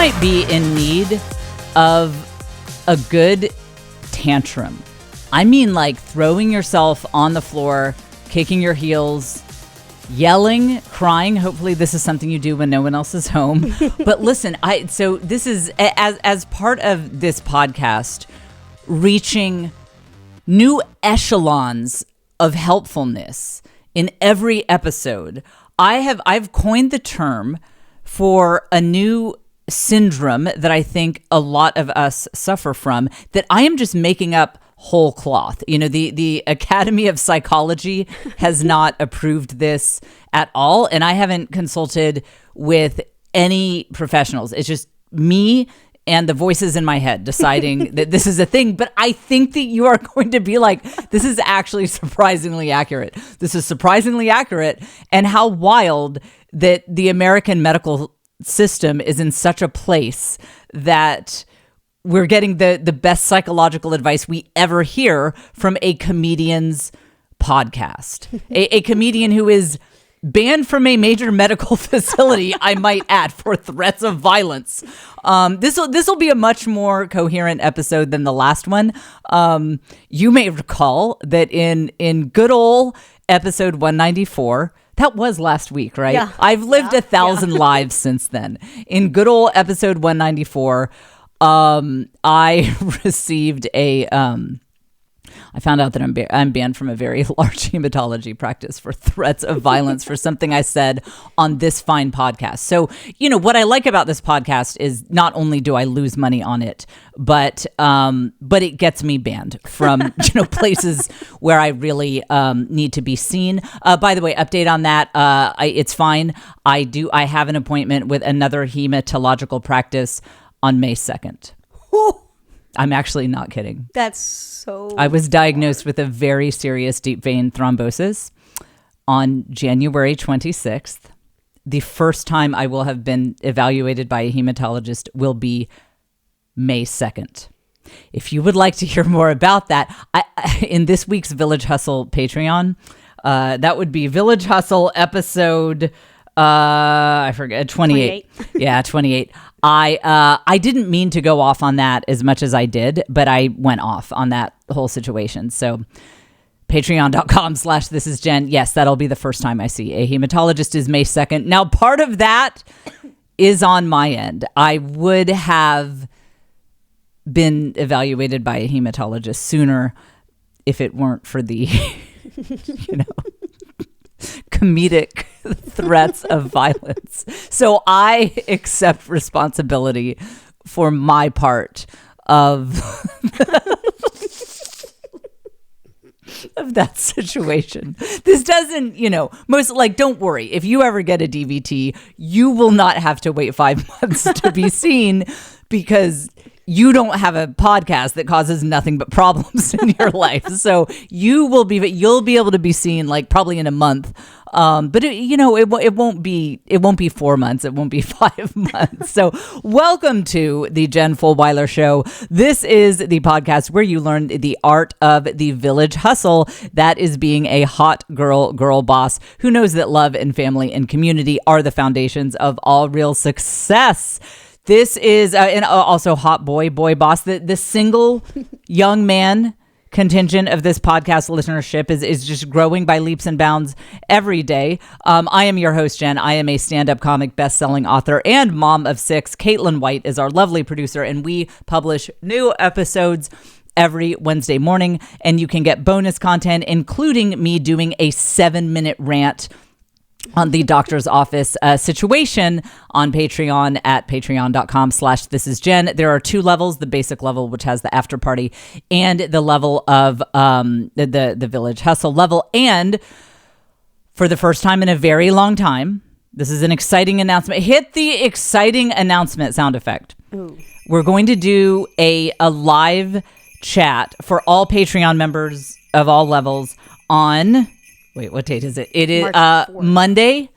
might be in need of a good tantrum. I mean, like throwing yourself on the floor, kicking your heels, yelling, crying. Hopefully this is something you do when no one else is home. But listen, so this is as part of this podcast, reaching new echelons of helpfulness in every episode. I've coined the term for a new syndrome that I think a lot of us suffer from, that I am just making up whole cloth. You know, the Academy of Psychology has not approved this at all, and I haven't consulted with any professionals. It's just me and the voices in my head deciding that this is a thing. But I think that you are going to be like, this is actually surprisingly accurate. This is surprisingly accurate. And how wild that the American medical system is in such a place that we're getting the best psychological advice we ever hear from a comedian's podcast. A comedian who is banned from a major medical facility, I might add, for threats of violence. This will be a much more coherent episode than the last one. You may recall that in good old episode 194, that was last week, right? Yeah. I've lived 1,000 lives since then. In good old episode 194, I received I found out that I'm banned from a very large hematology practice for threats of violence for something I said on this fine podcast. So, you know, what I like about this podcast is not only do I lose money on it, but it gets me banned from, places where I really need to be seen. By the way, update on that. It's fine. I have an appointment with another hematological practice on May 2nd. I'm actually not kidding. That's so I was diagnosed with a very serious deep vein thrombosis on January 26th. The first time I will have been evaluated by a hematologist will be May 2nd. If you would like to hear more about that, in this week's Village Hustle Patreon, that would be Village Hustle episode, I forget, 28. Yeah, 28. I didn't mean to go off on that as much as I did, but I went off on that whole situation. So patreon.com/thisisjen. Yes, that'll be the first time I see a hematologist is May 2nd. Now, part of that is on my end. I would have been evaluated by a hematologist sooner if it weren't for the, comedic threats of violence. So I accept responsibility for my part of of that situation. This doesn't, don't worry. If you ever get a DVT, you will not have to wait 5 months to be seen, because you don't have a podcast that causes nothing but problems in your life. So you'll be able to be seen like probably in a month. But it won't be 4 months. It won't be 5 months. So welcome to the Jen Fulwiler Show. This is the podcast where you learn the art of the village hustle. That is being a hot girl boss who knows that love and family and community are the foundations of all real success. This is, and also hot boy boss. The single young man contingent of this podcast listenership is just growing by leaps and bounds every day. I am your host, Jen. I am a stand-up comic, best-selling author, and mom of 6. Caitlin White is our lovely producer, and we publish new episodes every Wednesday morning. And you can get bonus content, including me doing a 7-minute rant on the doctor's office situation on Patreon at patreon.com/thisisjen. There are 2 levels, the basic level, which has the after party, and the level of the Village Hustle level. And for the first time in a very long time, this is an exciting announcement. Hit the exciting announcement sound effect. Ooh. We're going to do a live chat for all Patreon members of all levels on... Wait, what date is it? It is Monday.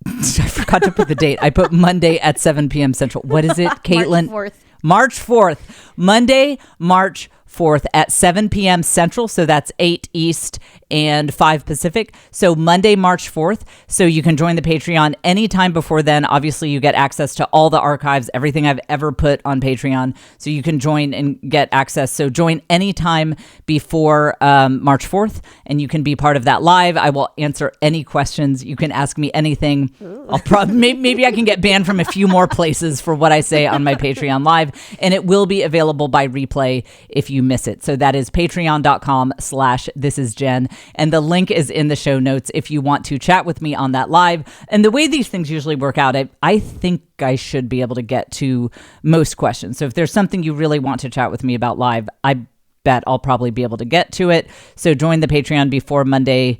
I forgot to put the date. I put Monday at 7 p.m. Central. What is it, Caitlin? March 4th. March 4th. Monday, March 4th at 7 p.m. Central. So that's 8 East and 5 Pacific. So Monday, March 4th. So you can join the Patreon anytime before then. Obviously, you get access to all the archives, everything I've ever put on Patreon. So you can join and get access. So join anytime before March 4th, and you can be part of that live. I will answer any questions. You can ask me anything. I'll maybe I can get banned from a few more places for what I say on my Patreon live, and it will be available by replay if you miss it. So that is patreon.com/thisisjen, and the link is in the show notes if you want to chat with me on that live. And the way these things usually work out, I think I should be able to get to most questions. So if there's something you really want to chat with me about live, I bet I'll probably be able to get to it. So join the Patreon before Monday,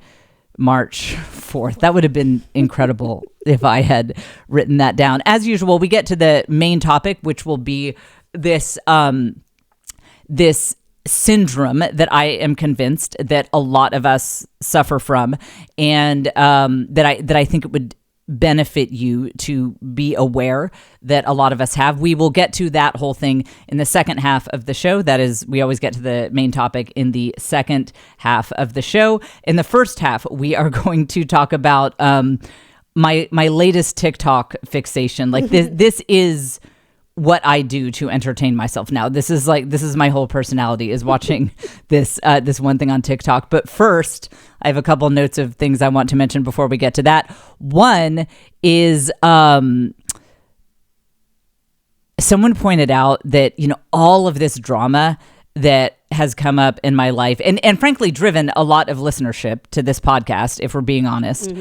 March 4th. That would have been incredible if I had written that down. As usual, we get to the main topic, which will be this this syndrome that I am convinced that a lot of us suffer from, and that I think it would benefit you to be aware that a lot of us have. We will get to that whole thing in the second half of the show. That is, we always get to the main topic in the second half of the show. In the first half, we are going to talk about my latest TikTok fixation. Like this is what I do to entertain myself now. This is my whole personality, is watching this one thing on TikTok. But first, I have a couple notes of things I want to mention before we get to that. One is someone pointed out that, all of this drama that has come up in my life and frankly driven a lot of listenership to this podcast, if we're being honest,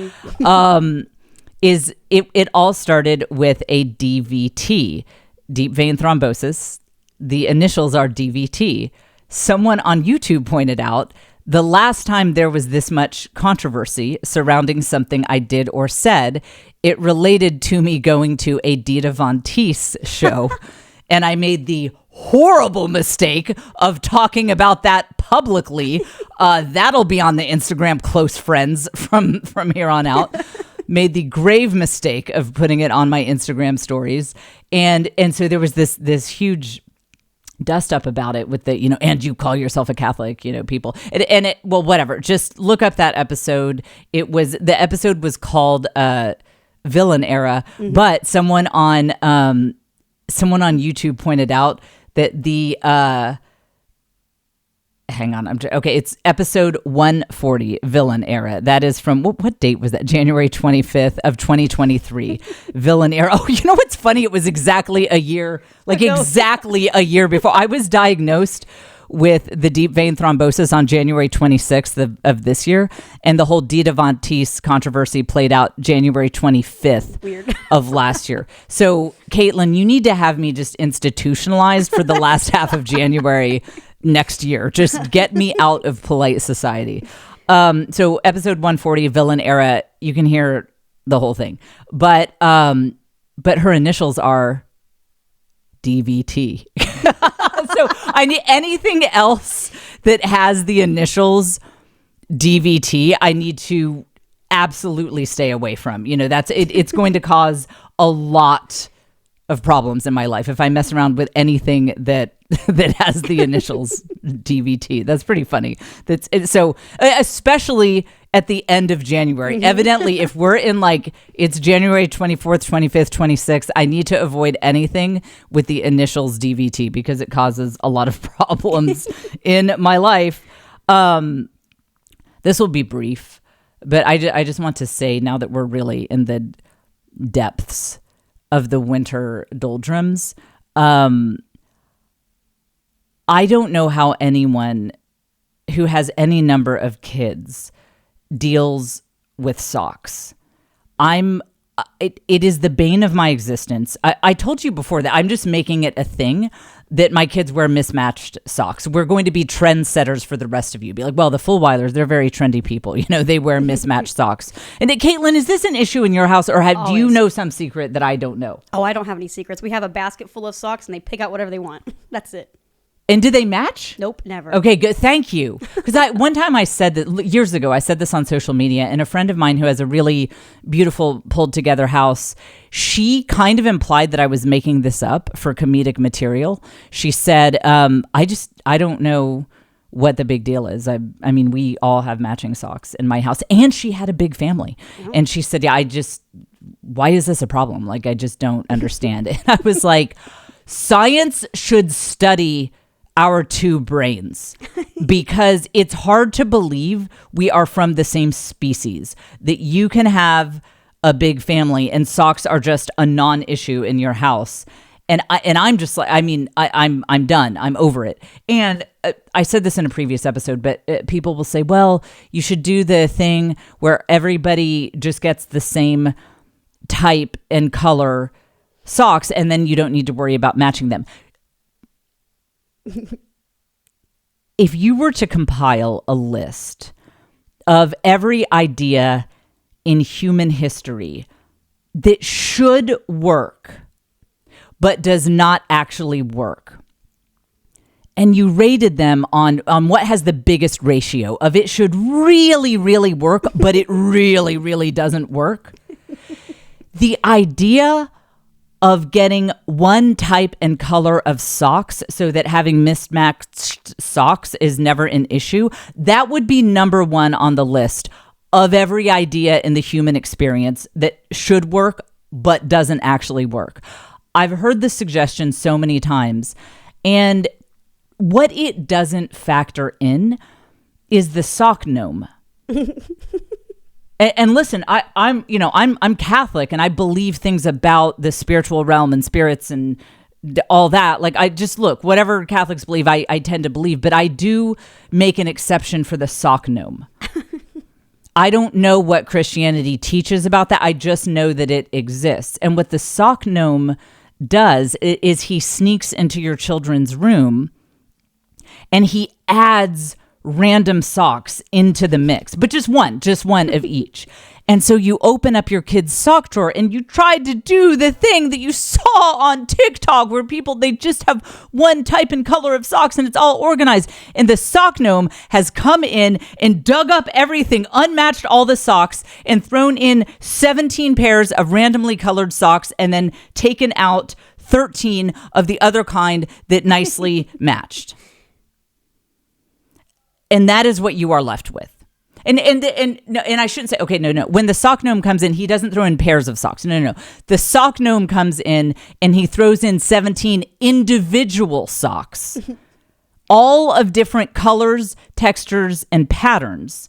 is it all started with a DVT. Deep vein thrombosis. The initials are DVT. Someone on YouTube pointed out the last time there was this much controversy surrounding something I did or said, it related to me going to a Dita Von Teese show. And I made the horrible mistake of talking about that publicly. That'll be on the Instagram close friends from here on out. Made the grave mistake of putting it on my Instagram stories. And so there was this huge dust up about it with the, and you call yourself a Catholic, people. Well, whatever. Just look up that episode. The episode was called Villain Era, but someone on YouTube pointed out that the hang on. It's episode 140, Villain Era. That is from, what date was that? January 25th of 2023. Villain Era. Oh, you know what's funny? It was exactly a year before. I was diagnosed with the deep vein thrombosis on January 26th of this year. And the whole Dita Von Teese controversy played out January 25th of last year. So, Caitlin, you need to have me just institutionalized for the last half of January next year. Just get me out of polite society. So episode 140, Villain Era, you can hear the whole thing. But her initials are DVT. So I need anything else that has the initials DVT, I need to absolutely stay away from. It's going to cause a lot of problems in my life if I mess around with anything that has the initials DVT. That's pretty funny. So especially at the end of January. Evidently, if we're in it's January 24th, 25th, 26th, I need to avoid anything with the initials DVT because it causes a lot of problems in my life. This will be brief, but I just want to say, now that we're really in the depths of the winter doldrums, I don't know how anyone who has any number of kids deals with socks. It is the bane of my existence. I told you before that I'm just making it a thing that my kids wear mismatched socks. We're going to be trendsetters for the rest of you. Be like, well, the Fulwilers, they're very trendy people. They wear mismatched socks. And Caitlin, is this an issue in your house, or do you know some secret that I don't know? Oh, I don't have any secrets. We have a basket full of socks, and they pick out whatever they want. That's it. And did they match? Nope, never. Okay, good. Thank you. Because one time I said that years ago, I said this on social media, and a friend of mine who has a really beautiful pulled together house, she kind of implied that I was making this up for comedic material. She said, I don't know what the big deal is. I mean, we all have matching socks in my house, and she had a big family. Mm-hmm. And she said, yeah, why is this a problem? Like, I just don't understand. And I was like, science should study our two brains, because it's hard to believe we are from the same species, that you can have a big family and socks are just a non-issue in your house. And I'm just like, I mean, I'm done. I'm over it. And I said this in a previous episode, but people will say, well, you should do the thing where everybody just gets the same type and color socks, and then you don't need to worry about matching them. If you were to compile a list of every idea in human history that should work but does not actually work, and you rated them on what has the biggest ratio of it should really, really work, but it really, really doesn't work, the idea of getting one type and color of socks so that having mismatched socks is never an issue, that would be number one on the list of every idea in the human experience that should work but doesn't actually work. I've heard this suggestion so many times, and what it doesn't factor in is the sock gnome. And listen, I'm Catholic, and I believe things about the spiritual realm and spirits and all that. Like, I just look, whatever Catholics believe, I tend to believe, but I do make an exception for the sock gnome. I don't know what Christianity teaches about that. I just know that it exists. And what the sock gnome does is he sneaks into your children's room and he adds random socks into the mix, but just one of each. And so you open up your kid's sock drawer and you tried to do the thing that you saw on TikTok where they just have one type and color of socks and it's all organized. And the sock gnome has come in and dug up everything, unmatched all the socks, and thrown in 17 pairs of randomly colored socks and then taken out 13 of the other kind that nicely matched. And that is what you are left with. And I shouldn't say, okay, no. When the sock gnome comes in, he doesn't throw in pairs of socks. No. The sock gnome comes in and he throws in 17 individual socks, all of different colors, textures, and patterns.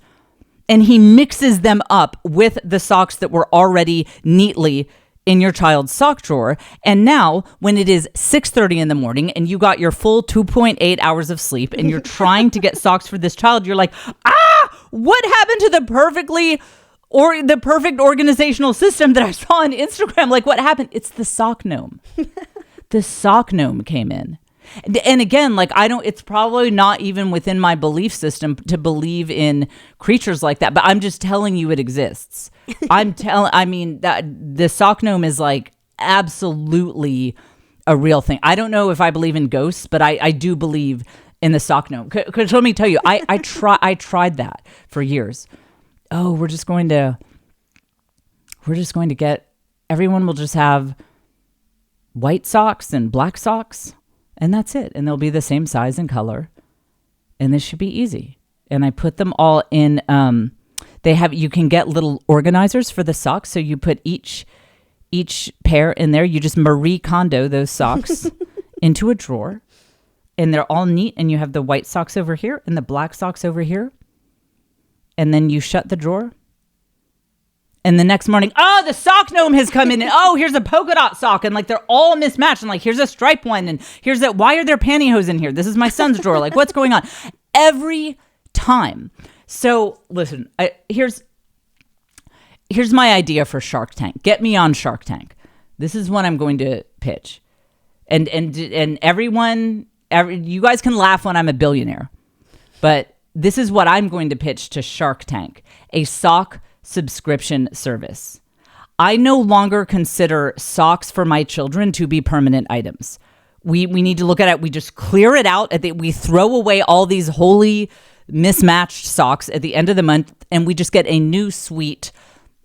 And he mixes them up with the socks that were already neatly in your child's sock drawer. And now when it is 6:30 in the morning and you got your full 2.8 hours of sleep and you're trying to get socks for this child, you're like, what happened to the perfect organizational system that I saw on Instagram? Like, what happened? It's the sock gnome. The sock gnome came in. And again, like, it's probably not even within my belief system to believe in creatures like that, but I'm just telling you it exists. That the sock gnome is like absolutely a real thing. I don't know if I believe in ghosts, but I do believe in the sock gnome. Because let me tell you, I tried that for years. Oh, we're just going to get, everyone will just have white socks and black socks. And that's it. And they'll be the same size and color. And this should be easy. And I put them all in, you can get little organizers for the socks. So you put each pair in there. You just Marie Kondo those socks into a drawer. And they're all neat. And you have the white socks over here and the black socks over here. And then you shut the drawer. And the next morning, the sock gnome has come in, and here's a polka dot sock, and like they're all mismatched, and like here's a striped one, and here's that. Why are there pantyhose in here? This is my son's drawer. Like, what's going on? Every time. So listen, here's my idea for Shark Tank. Get me on Shark Tank. This is what I'm going to pitch, and everyone, you guys can laugh when I'm a billionaire, but this is what I'm going to pitch to Shark Tank: a sock subscription service. I no longer consider socks for my children to be permanent items. We need to look at it. We just clear it out. We throw away all these wholly mismatched socks at the end of the month, and we just get a new suite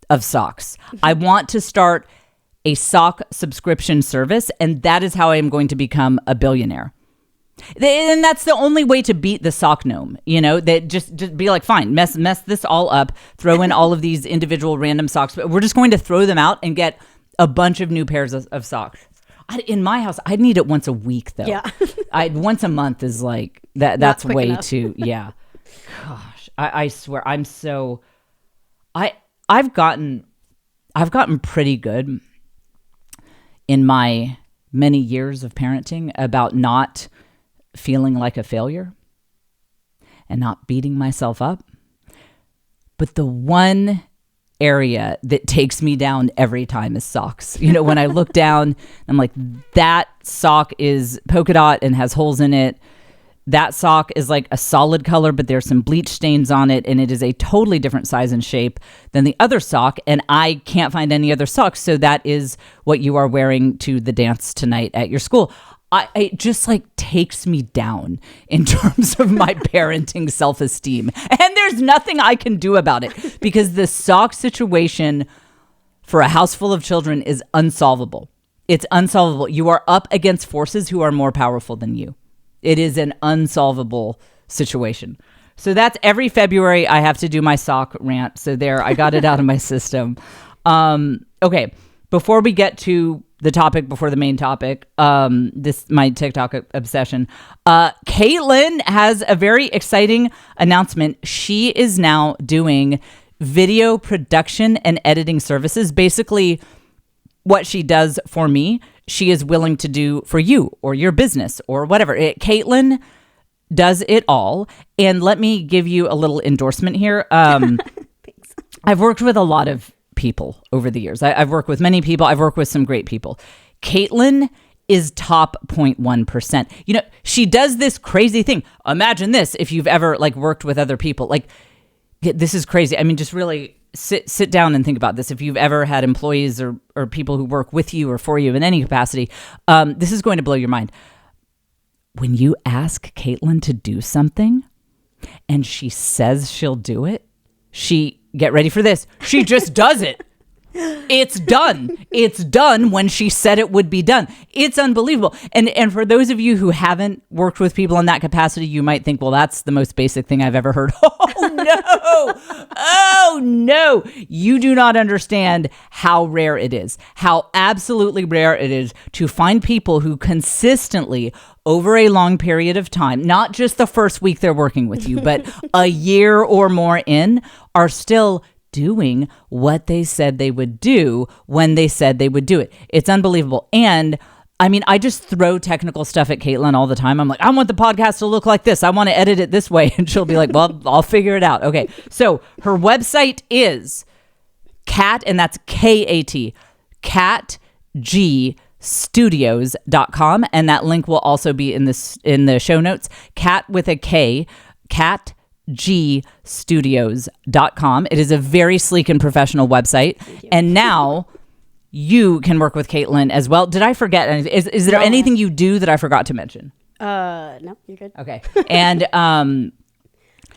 of socks. I want to start a sock subscription service, and that is how I am going to become a billionaire. And that's the only way to beat the sock gnome, that just be like, fine, mess this all up, throw in all of these individual random socks, but we're just going to throw them out and get a bunch of new pairs of socks. In my house, I'd need it once a week, though. Yeah. Once a month is like that. That's way enough. too. Yeah. Gosh, I swear, I'm so. I've gotten pretty good in my many years of parenting about not feeling like a failure and not beating myself up. But the one area that takes me down every time is socks. When I look down, I'm like, that sock is polka dot and has holes in it. That sock is like a solid color, but there's some bleach stains on it, and it is a totally different size and shape than the other sock, and I can't find any other socks, so that is what you are wearing to the dance tonight at your school. It just takes me down in terms of my parenting self-esteem. And there's nothing I can do about it because the sock situation for a house full of children is unsolvable. It's unsolvable. You are up against forces who are more powerful than you. It is an unsolvable situation. So that's every February I have to do my sock rant. So there, I got it out of my system. Okay, before we get to the topic before the main topic, my TikTok obsession. Caitlin has a very exciting announcement. She is now doing video production and editing services. Basically, what she does for me, she is willing to do for you or your business or whatever. Caitlin does it all. And let me give you a little endorsement here. Thanks. I've worked with a lot of people over the years. I've worked with many people. I've worked with some great people. Caitlin is top 0.1%. She does this crazy thing. Imagine this if you've ever worked with other people. This is crazy. I mean, just really sit down and think about this. If you've ever had employees or people who work with you or for you in any capacity, this is going to blow your mind. When you ask Caitlin to do something and she says she'll do it, get ready for this. She just does it. It's done. It's done when she said it would be done. It's unbelievable. And for those of you who haven't worked with people in that capacity, you might think, well, that's the most basic thing I've ever heard. Oh, no. Oh, no. You do not understand how rare it is, how absolutely rare it is to find people who consistently, over a long period of time, not just the first week they're working with you, but a year or more in, are still doing what they said they would do when they said they would do it. It's unbelievable. And I mean, I just throw technical stuff at Caitlin all the time. I'm like, I want the podcast to look like this. I want to edit it this way. And she'll be like, well, I'll figure it out. Okay. So her website is Cat, and that's K-A-T, catgstudios.com. And that link will also be in the show notes. Cat with a K, catgstudios.com. It is a very sleek and professional website. And now you can work with Caitlin as well. Did I forget anything? Is there anything you do that I forgot to mention? No, you're good. Okay. And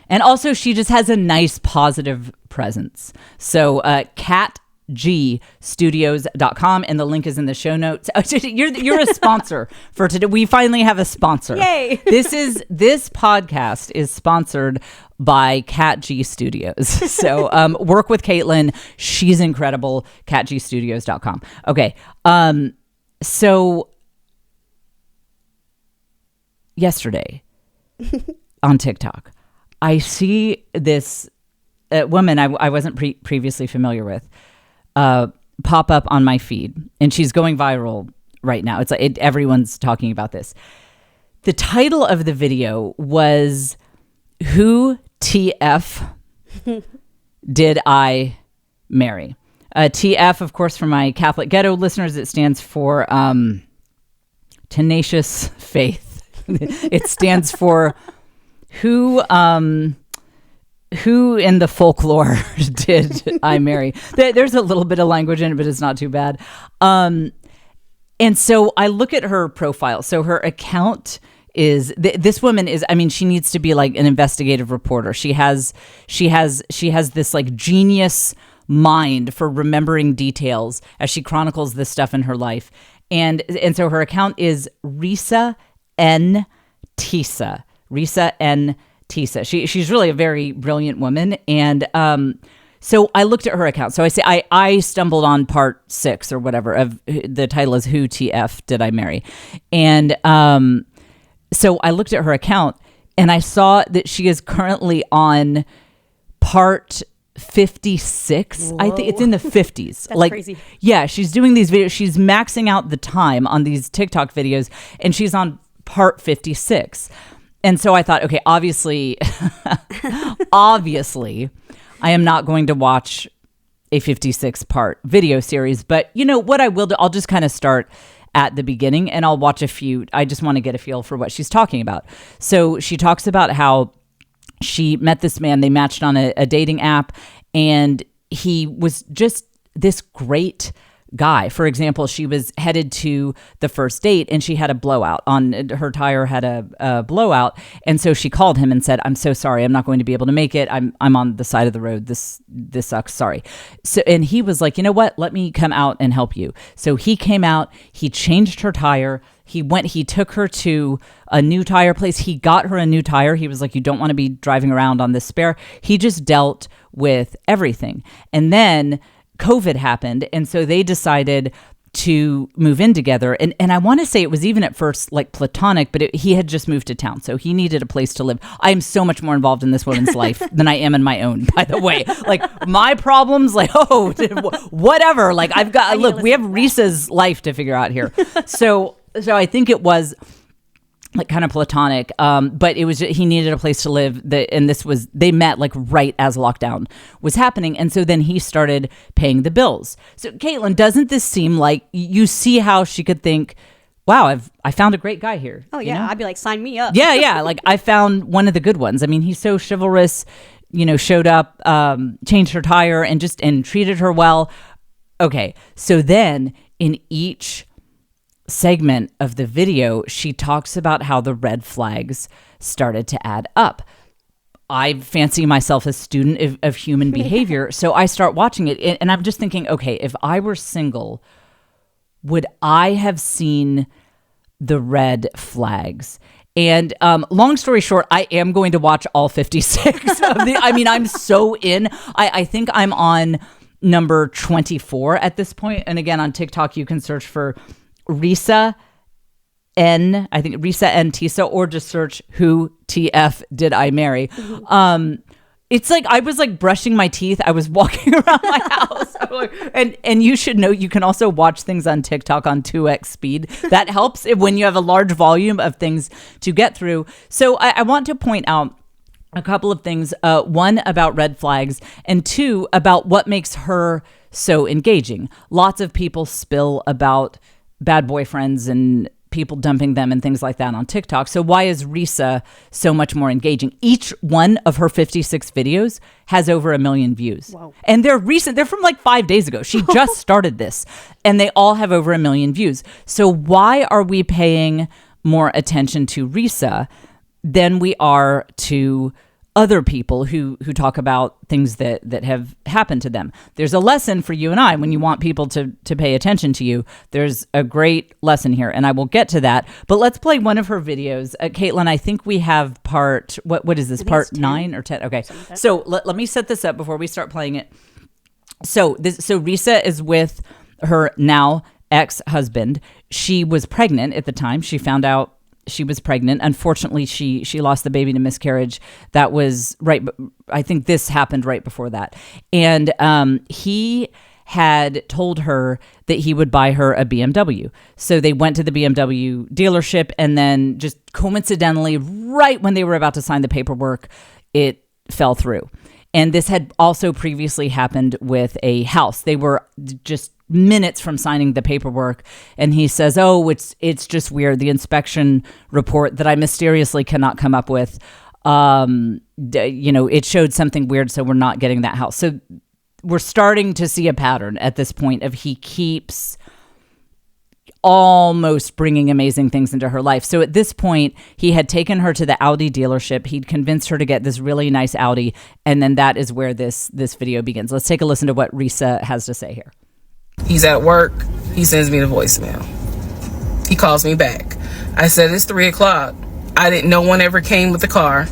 also she just has a nice positive presence. So catgstudios.com, and the link is in the show notes. You're a sponsor for today. We finally have a sponsor. Yay. This podcast is sponsored by Cat G Studios. So work with Caitlin. She's incredible. catgstudios.com. Okay. So yesterday on TikTok, I see this woman I wasn't previously familiar with pop up on my feed, and she's going viral right now. It's like everyone's talking about this. The title of the video was "Who TF Did I Marry?" TF, of course, for my Catholic Ghetto listeners, it stands for Tenacious Faith. It stands for who in the folklore did I marry? There's a little bit of language in it, but it's not too bad. And And so I look at her profile. So her account is this woman is, I mean, she needs to be like an investigative reporter. She has this like genius mind for remembering details as she chronicles this stuff in her life. And so her account is Risa N. Tisa. Risa N. Tisa. She's really a very brilliant woman. And so I looked at her account. So I stumbled on part 6 or whatever of the title is Who TF Did I Marry? And so I looked at her account and I saw that she is currently on part 56. Whoa. I think it's in the 50s. That's crazy. Yeah, she's doing these videos. She's maxing out the time on these TikTok videos and she's on part 56. And so I thought, okay, obviously, I am not going to watch a 56-part video series. But you know what I will do? I'll just kind of start at the beginning and I'll watch a few. I just want to get a feel for what she's talking about. So she talks about how she met this man. They matched on a dating app and he was just this great guy. For example, she was headed to the first date and she had a blowout on her tire, had a blowout. And so she called him and said, I'm so sorry. I'm not going to be able to make it. I'm on the side of the road. This sucks. Sorry. So, and he was like, you know what? Let me come out and help you. So he came out, he changed her tire. He took her to a new tire place. He got her a new tire. He was like, you don't want to be driving around on this spare. He just dealt with everything. And then COVID happened. And so they decided to move in together. And I want to say it was even at first like platonic, but he had just moved to town. So he needed a place to live. I am so much more involved in this woman's life than I am in my own, by the way. Like my problems, like, whatever. Like I've got, look, we have Risa's life to figure out here. So I think it was like kind of platonic, but it was he needed a place to live. They met like right as lockdown was happening, and so then he started paying the bills. So Caitlin, doesn't this seem like you see how she could think, wow, I found a great guy here? Oh yeah, you know? I'd be like, sign me up. Yeah, like I found one of the good ones. I mean, he's so chivalrous. You know, showed up, changed her tire, and treated her well. Okay, so then in each segment of the video, she talks about how the red flags started to add up. I fancy myself a student of human behavior, so I start watching it, and I'm just thinking, okay, if I were single, would I have seen the red flags? And long story short, I am going to watch all 56 of the. I mean, I'm so in. I think I'm on number 24 at this point, and again on TikTok, you can search for Risa N. Tisa, or just search Who TF Did I Marry? It's like I was like brushing my teeth. I was walking around my house. And you should know you can also watch things on TikTok on 2x speed. That helps when you have a large volume of things to get through. So I want to point out a couple of things. One, about red flags, and two, about what makes her so engaging. Lots of people spill about bad boyfriends and people dumping them and things like that on TikTok. So why is Risa so much more engaging? Each one of her 56 videos has over 1 million views. Whoa. And they're recent. They're from like 5 days ago. She just started this and they all have over 1 million views. So why are we paying more attention to Risa than we are to other people who talk about things that have happened to them? There's a lesson for you and I when you want people to pay attention to you. There's a great lesson here, and I will get to that. But let's play one of her videos. Caitlin, I think we have part, what is this, part 9 or 10? Okay, so let me set this up before we start playing it. So Risa is with her now ex-husband. She was pregnant at the time. She found out she was pregnant. Unfortunately, she lost the baby to miscarriage. That was right. I think this happened right before that. And he had told her that he would buy her a BMW. So they went to the BMW dealership, and then just coincidentally, right when they were about to sign the paperwork, it fell through. And this had also previously happened with a house. They were just minutes from signing the paperwork, and he says, oh, it's just weird. The inspection report that I mysteriously cannot come up with, it showed something weird, so we're not getting that house. So we're starting to see a pattern at this point of he keeps almost bringing amazing things into her life. So at this point, he had taken her to the Audi dealership. He'd convinced her to get this really nice Audi. And then that is where this video begins. Let's take a listen to what Risa has to say here. He's at work. He sends me the voicemail. He calls me back. I said, it's 3:00. No one ever came with the car.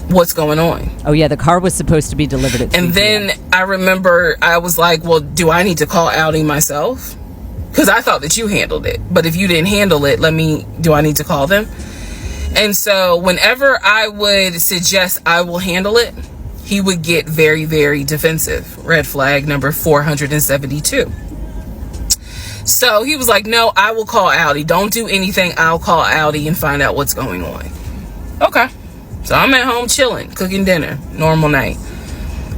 What's going on? Oh yeah, the car was supposed to be delivered at 3 And then I remember I was like, well, do I need to call Audi myself? Because I thought that you handled it. But if you didn't handle it, do I need to call them? And so whenever I would suggest I will handle it, he would get very, very defensive. Red flag number 472. So he was like, no, I will call Audi. Don't do anything. I'll call Audi and find out what's going on. Okay. So I'm at home chilling, cooking dinner, normal night.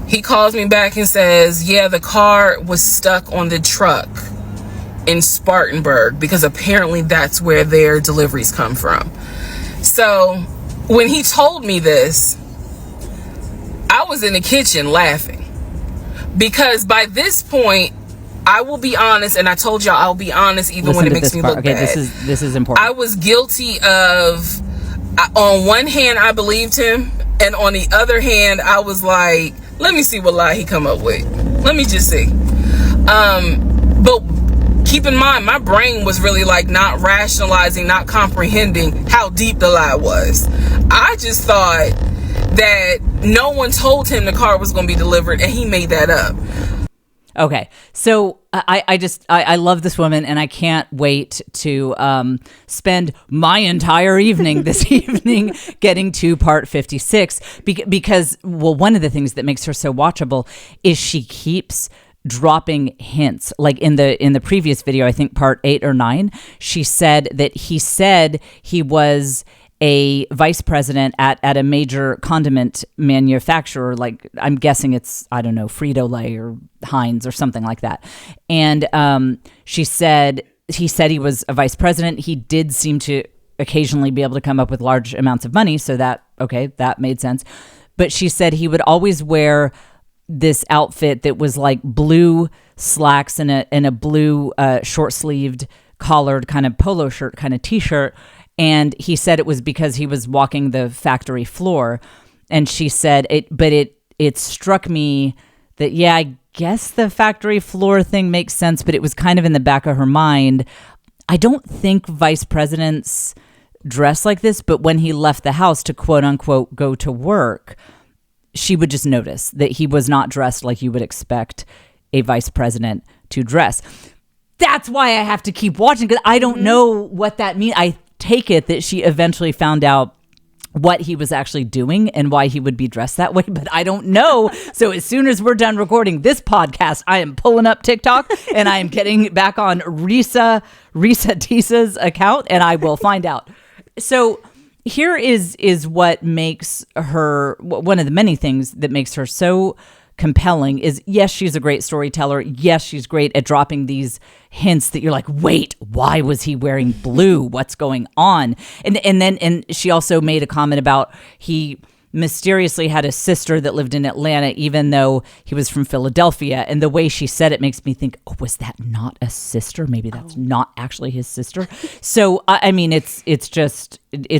He calls me back and says, yeah, the car was stuck on the truck in Spartanburg because apparently that's where their deliveries come from. So when he told me this, I was in the kitchen laughing because by this point, I will be honest, and I told y'all I'll be honest even when it makes me look bad. This is important. I was guilty of, on one hand, I believed him, and on the other hand, I was like, let me see what lie he come up with. Let me just see. But keep in mind, my brain was really like not rationalizing, not comprehending how deep the lie was. I just thought that no one told him the car was going to be delivered, and he made that up. Okay, so I love this woman, and I can't wait to spend my entire evening this evening getting to part 56 because, well, one of the things that makes her so watchable is she keeps dropping hints. Like in the previous video, I think part 8 or 9, she said that he was a vice president at a major condiment manufacturer, like I'm guessing it's, I don't know, Frito-Lay or Heinz or something like that. And he said he was a vice president. He did seem to occasionally be able to come up with large amounts of money. So that made sense. But she said he would always wear this outfit that was like blue slacks and a blue short-sleeved collared kind of polo shirt, kind of t-shirt. And he said it was because he was walking the factory floor. And she said it struck me that, yeah, I guess the factory floor thing makes sense, but it was kind of in the back of her mind. I don't think vice presidents dress like this, but when he left the house to quote unquote go to work, she would just notice that he was not dressed like you would expect a vice president to dress. That's why I have to keep watching, because I don't know what that means. I take it that she eventually found out what he was actually doing and why he would be dressed that way, but I don't know. So as soon as we're done recording this podcast, I am pulling up TikTok and I am getting back on Risa Tisa's account, and I will find out. So here is what makes her, one of the many things that makes her so compelling is, yes, she's a great storyteller. Yes, she's great at dropping these hints that you're like, wait, why was he wearing blue? What's going on? And she also made a comment about he mysteriously had a sister that lived in Atlanta, even though he was from Philadelphia. And the way she said it makes me think, oh, was that not a sister? Maybe that's not actually his sister. So, I mean, it's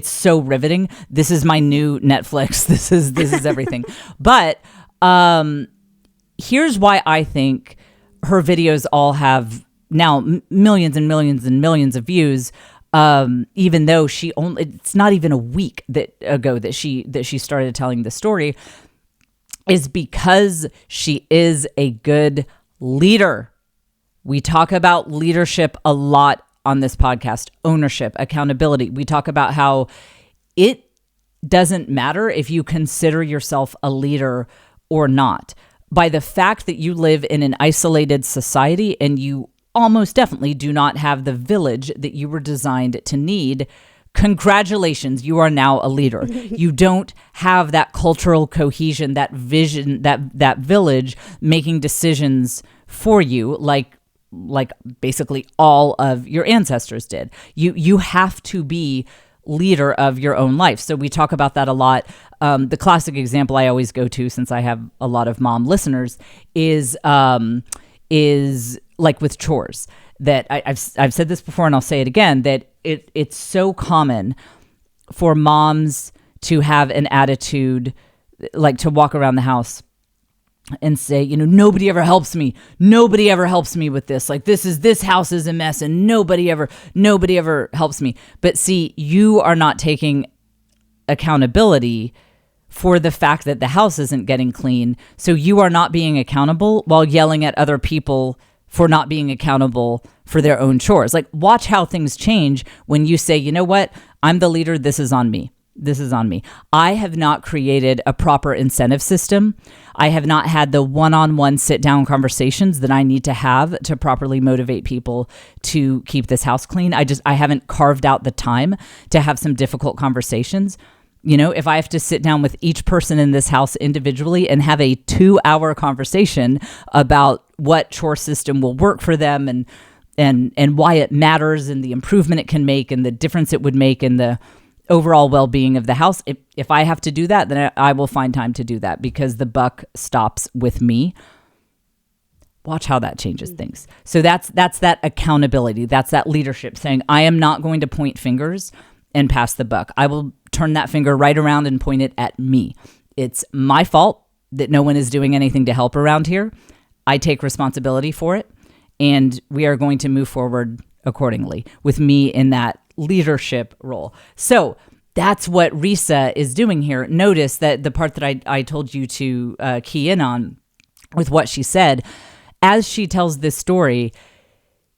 so riveting. This is my new Netflix. This is everything. But here's why I think her videos all have now millions and millions and millions of views, even though it's not even a week ago that she started telling the story, is because she is a good leader. We talk about leadership a lot on this podcast, ownership, accountability. We talk about how it doesn't matter if you consider yourself a leader or not. By the fact that you live in an isolated society and you almost definitely do not have the village that you were designed to need, congratulations, you are now a leader. You don't have that cultural cohesion, that vision, that village making decisions for you like basically all of your ancestors did. You have to be leader of your own life. So we talk about that a lot. The classic example I always go to, since I have a lot of mom listeners, is like with chores. that I've said this before and I'll say it again, that it's so common for moms to have an attitude, like to walk around the house and say, nobody ever helps me. Nobody ever helps me with this. Like this house is a mess and nobody ever helps me. But see, you are not taking accountability for the fact that the house isn't getting clean. So you are not being accountable while yelling at other people for not being accountable for their own chores. Like, watch how things change when you say, you know what, I'm the leader. This is on me. This is on me. I have not created a proper incentive system. I have not had the one-on-one sit-down conversations that I need to have to properly motivate people to keep this house clean. I haven't carved out the time to have some difficult conversations. If I have to sit down with each person in this house individually and have a 2-hour conversation about what chore system will work for them and why it matters and the improvement it can make and the difference it would make in the overall well-being of the house, if I have to do that, then I will find time to do that because the buck stops with me. Watch how that changes things. So that's that accountability. That's that leadership saying, I am not going to point fingers and pass the buck. I will turn that finger right around and point it at me. It's my fault that no one is doing anything to help around here. I take responsibility for it, and we are going to move forward accordingly with me in that leadership role. So that's what Risa is doing here. Notice that the part that I told you to key in on with what she said, as she tells this story,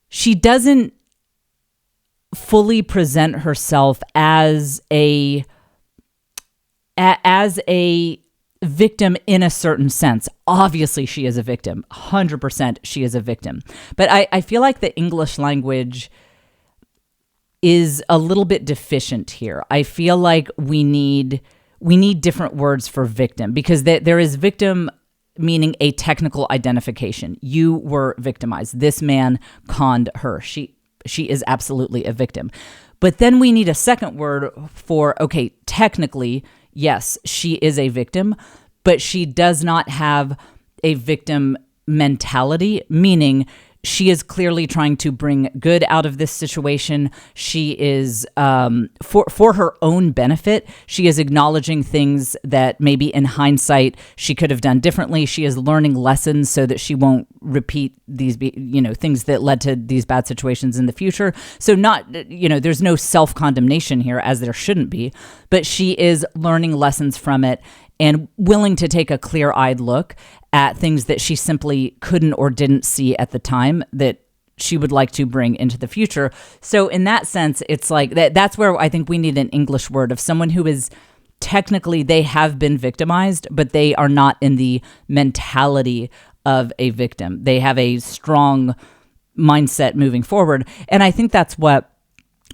she doesn't fully present herself as a victim in a certain sense. Obviously, she is a victim. 100% she is a victim. But I feel like the English language is a little bit deficient here. I feel like we need different words for victim, because there is victim meaning a technical identification. You were victimized. This man conned her. She is absolutely a victim. But then we need a second word for, okay, technically, yes, she is a victim, but she does not have a victim mentality, meaning she is clearly trying to bring good out of this situation. She is, for her own benefit, she is acknowledging things that maybe in hindsight she could have done differently. She is learning lessons so that she won't repeat these, things that led to these bad situations in the future. So there's no self-condemnation here, as there shouldn't be, but she is learning lessons from it and willing to take a clear-eyed look at things that she simply couldn't or didn't see at the time that she would like to bring into the future. So in that sense, it's like that's where I think we need an English word of someone who is technically, they have been victimized, but they are not in the mentality of a victim. They have a strong mindset moving forward. And I think that's what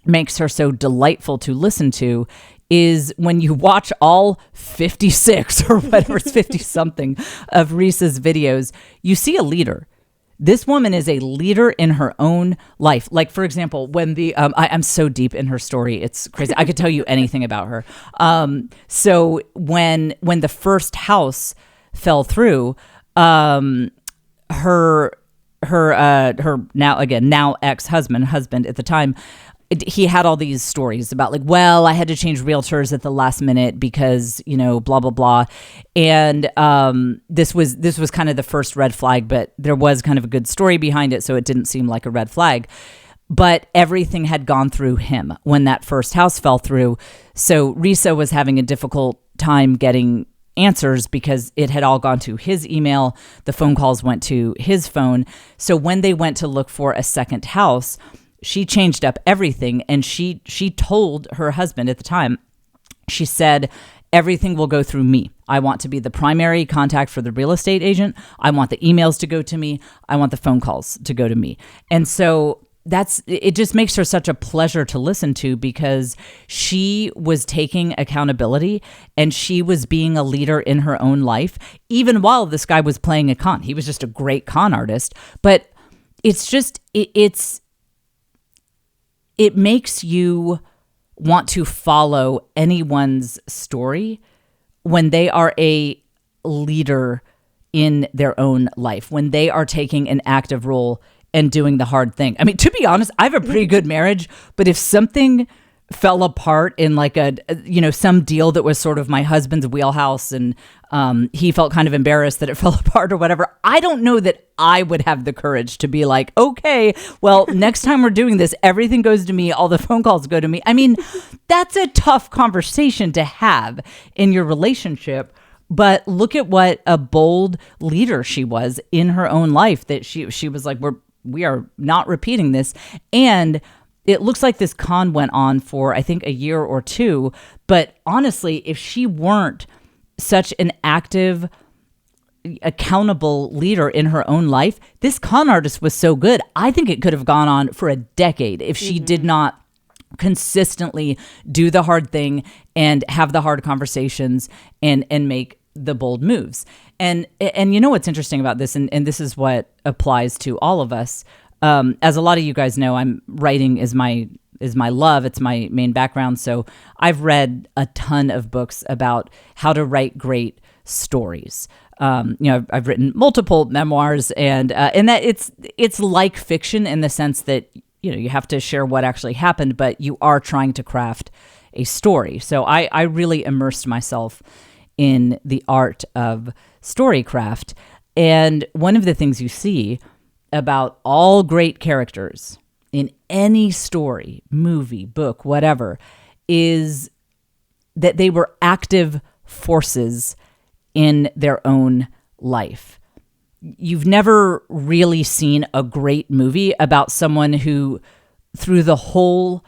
makes her so delightful to listen to, is when you watch all 56 or whatever, it's 50 something of Risa's videos, you see a leader. This woman is a leader in her own life. Like, for example, when I'm so deep in her story, it's crazy. I could tell you anything about her. So when the first house fell through, her now husband at the time, he had all these stories about like, well, I had to change realtors at the last minute because, blah, blah, blah. And this was kind of the first red flag, but there was kind of a good story behind it, so it didn't seem like a red flag. But everything had gone through him when that first house fell through. So Risa was having a difficult time getting answers because it had all gone to his email. The phone calls went to his phone. So when they went to look for a second house, she changed up everything, and she told her husband at the time, she said, everything will go through me. I want to be the primary contact for the real estate agent. I want the emails to go to me. I want the phone calls to go to me. And so it just makes her such a pleasure to listen to, because she was taking accountability and she was being a leader in her own life, even while this guy was playing a con. He was just a great con artist, but it makes you want to follow anyone's story when they are a leader in their own life, when they are taking an active role and doing the hard thing. I mean, to be honest, I have a pretty good marriage, but if something fell apart in like some deal that was sort of my husband's wheelhouse, and he felt kind of embarrassed that it fell apart or whatever, I don't know that I would have the courage to be like, okay, well, next time we're doing this, everything goes to me, all the phone calls go to me. I mean, that's a tough conversation to have in your relationship. But look at what a bold leader she was in her own life, that she was like, we are not repeating this. And it looks like this con went on for, I think, a year or two. But honestly, if she weren't such an active, accountable leader in her own life, this con artist was so good. I think it could have gone on for a decade if she did not consistently do the hard thing and have the hard conversations and make the bold moves. And you know what's interesting about this, and this is what applies to all of us. As a lot of you guys know, writing is my love. It's my main background. So I've read a ton of books about how to write great stories. I've written multiple memoirs, and that it's like fiction in the sense that you have to share what actually happened, but you are trying to craft a story. So I really immersed myself in the art of storycraft. And one of the things you see about all great characters in any story, movie, book, whatever, is that they were active forces in their own life. You've never really seen a great movie about someone who, through the whole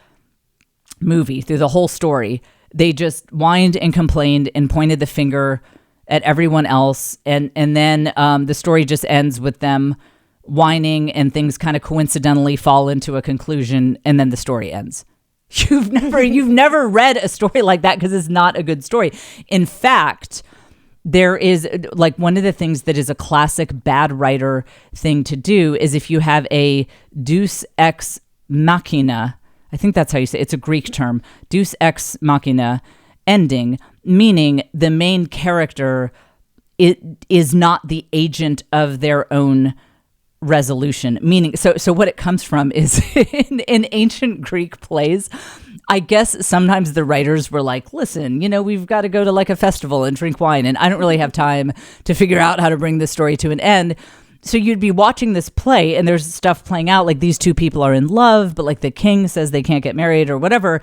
movie, through the whole story, they just whined and complained and pointed the finger at everyone else. And then the story just ends with them whining and things kind of coincidentally fall into a conclusion, and then the story ends. You've never read a story like that because it's not a good story. In fact, there is like one of the things that is a classic bad writer thing to do is if you have a deus ex machina, I think that's how you say it. It's a Greek term, deus ex machina ending, meaning the main character is not the agent of their own resolution. Meaning, so what it comes from is in ancient Greek plays, I guess sometimes the writers were like, listen, we've got to go to like a festival and drink wine, and I don't really have time to figure out how to bring this story to an end. So you'd be watching this play and there's stuff playing out like these two people are in love, but like the king says they can't get married or whatever.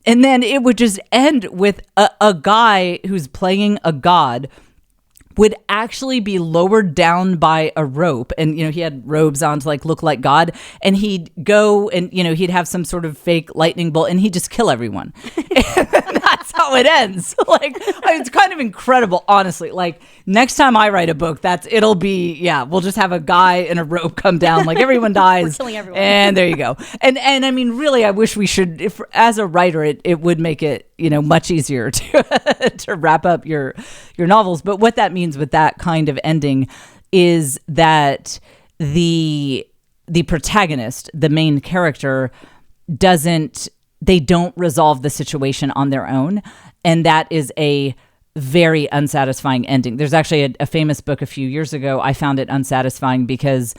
And then it would just end with a guy who's playing a god would actually be lowered down by a rope. And, he had robes on to like look like God. And he'd go and, he'd have some sort of fake lightning bolt and he'd just kill everyone. And that's how it ends. It's kind of incredible, honestly. Like next time I write a book, we'll just have a guy in a rope come down, like everyone dies. We're killing everyone. And there you go. And I mean, really, I wish we should, if as a writer, it would make it, much easier to wrap up your novels. But what that means with that kind of ending is that the protagonist, the main character, they don't resolve the situation on their own. And that is a very unsatisfying ending. There's actually a famous book a few years ago. I found it unsatisfying because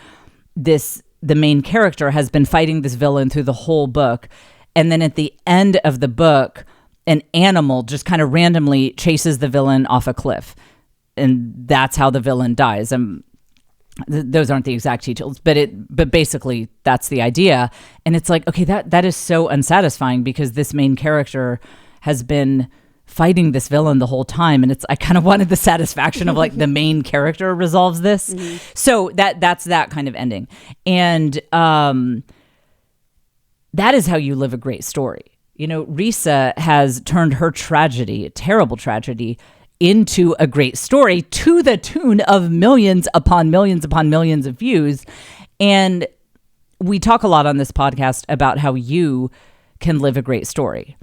the main character has been fighting this villain through the whole book. And then at the end of the book, an animal just kind of randomly chases the villain off a cliff. And that's how the villain dies. Those aren't the exact details, but basically that's the idea. And it's like, okay, that is so unsatisfying because this main character has been fighting this villain the whole time. And I kind of wanted the satisfaction of like the main character resolves this. Mm-hmm. So that's that kind of ending. And that is how you live a great story. Risa has turned her tragedy, a terrible tragedy, into a great story to the tune of millions upon millions upon millions of views. And we talk a lot on this podcast about how you can live a great story.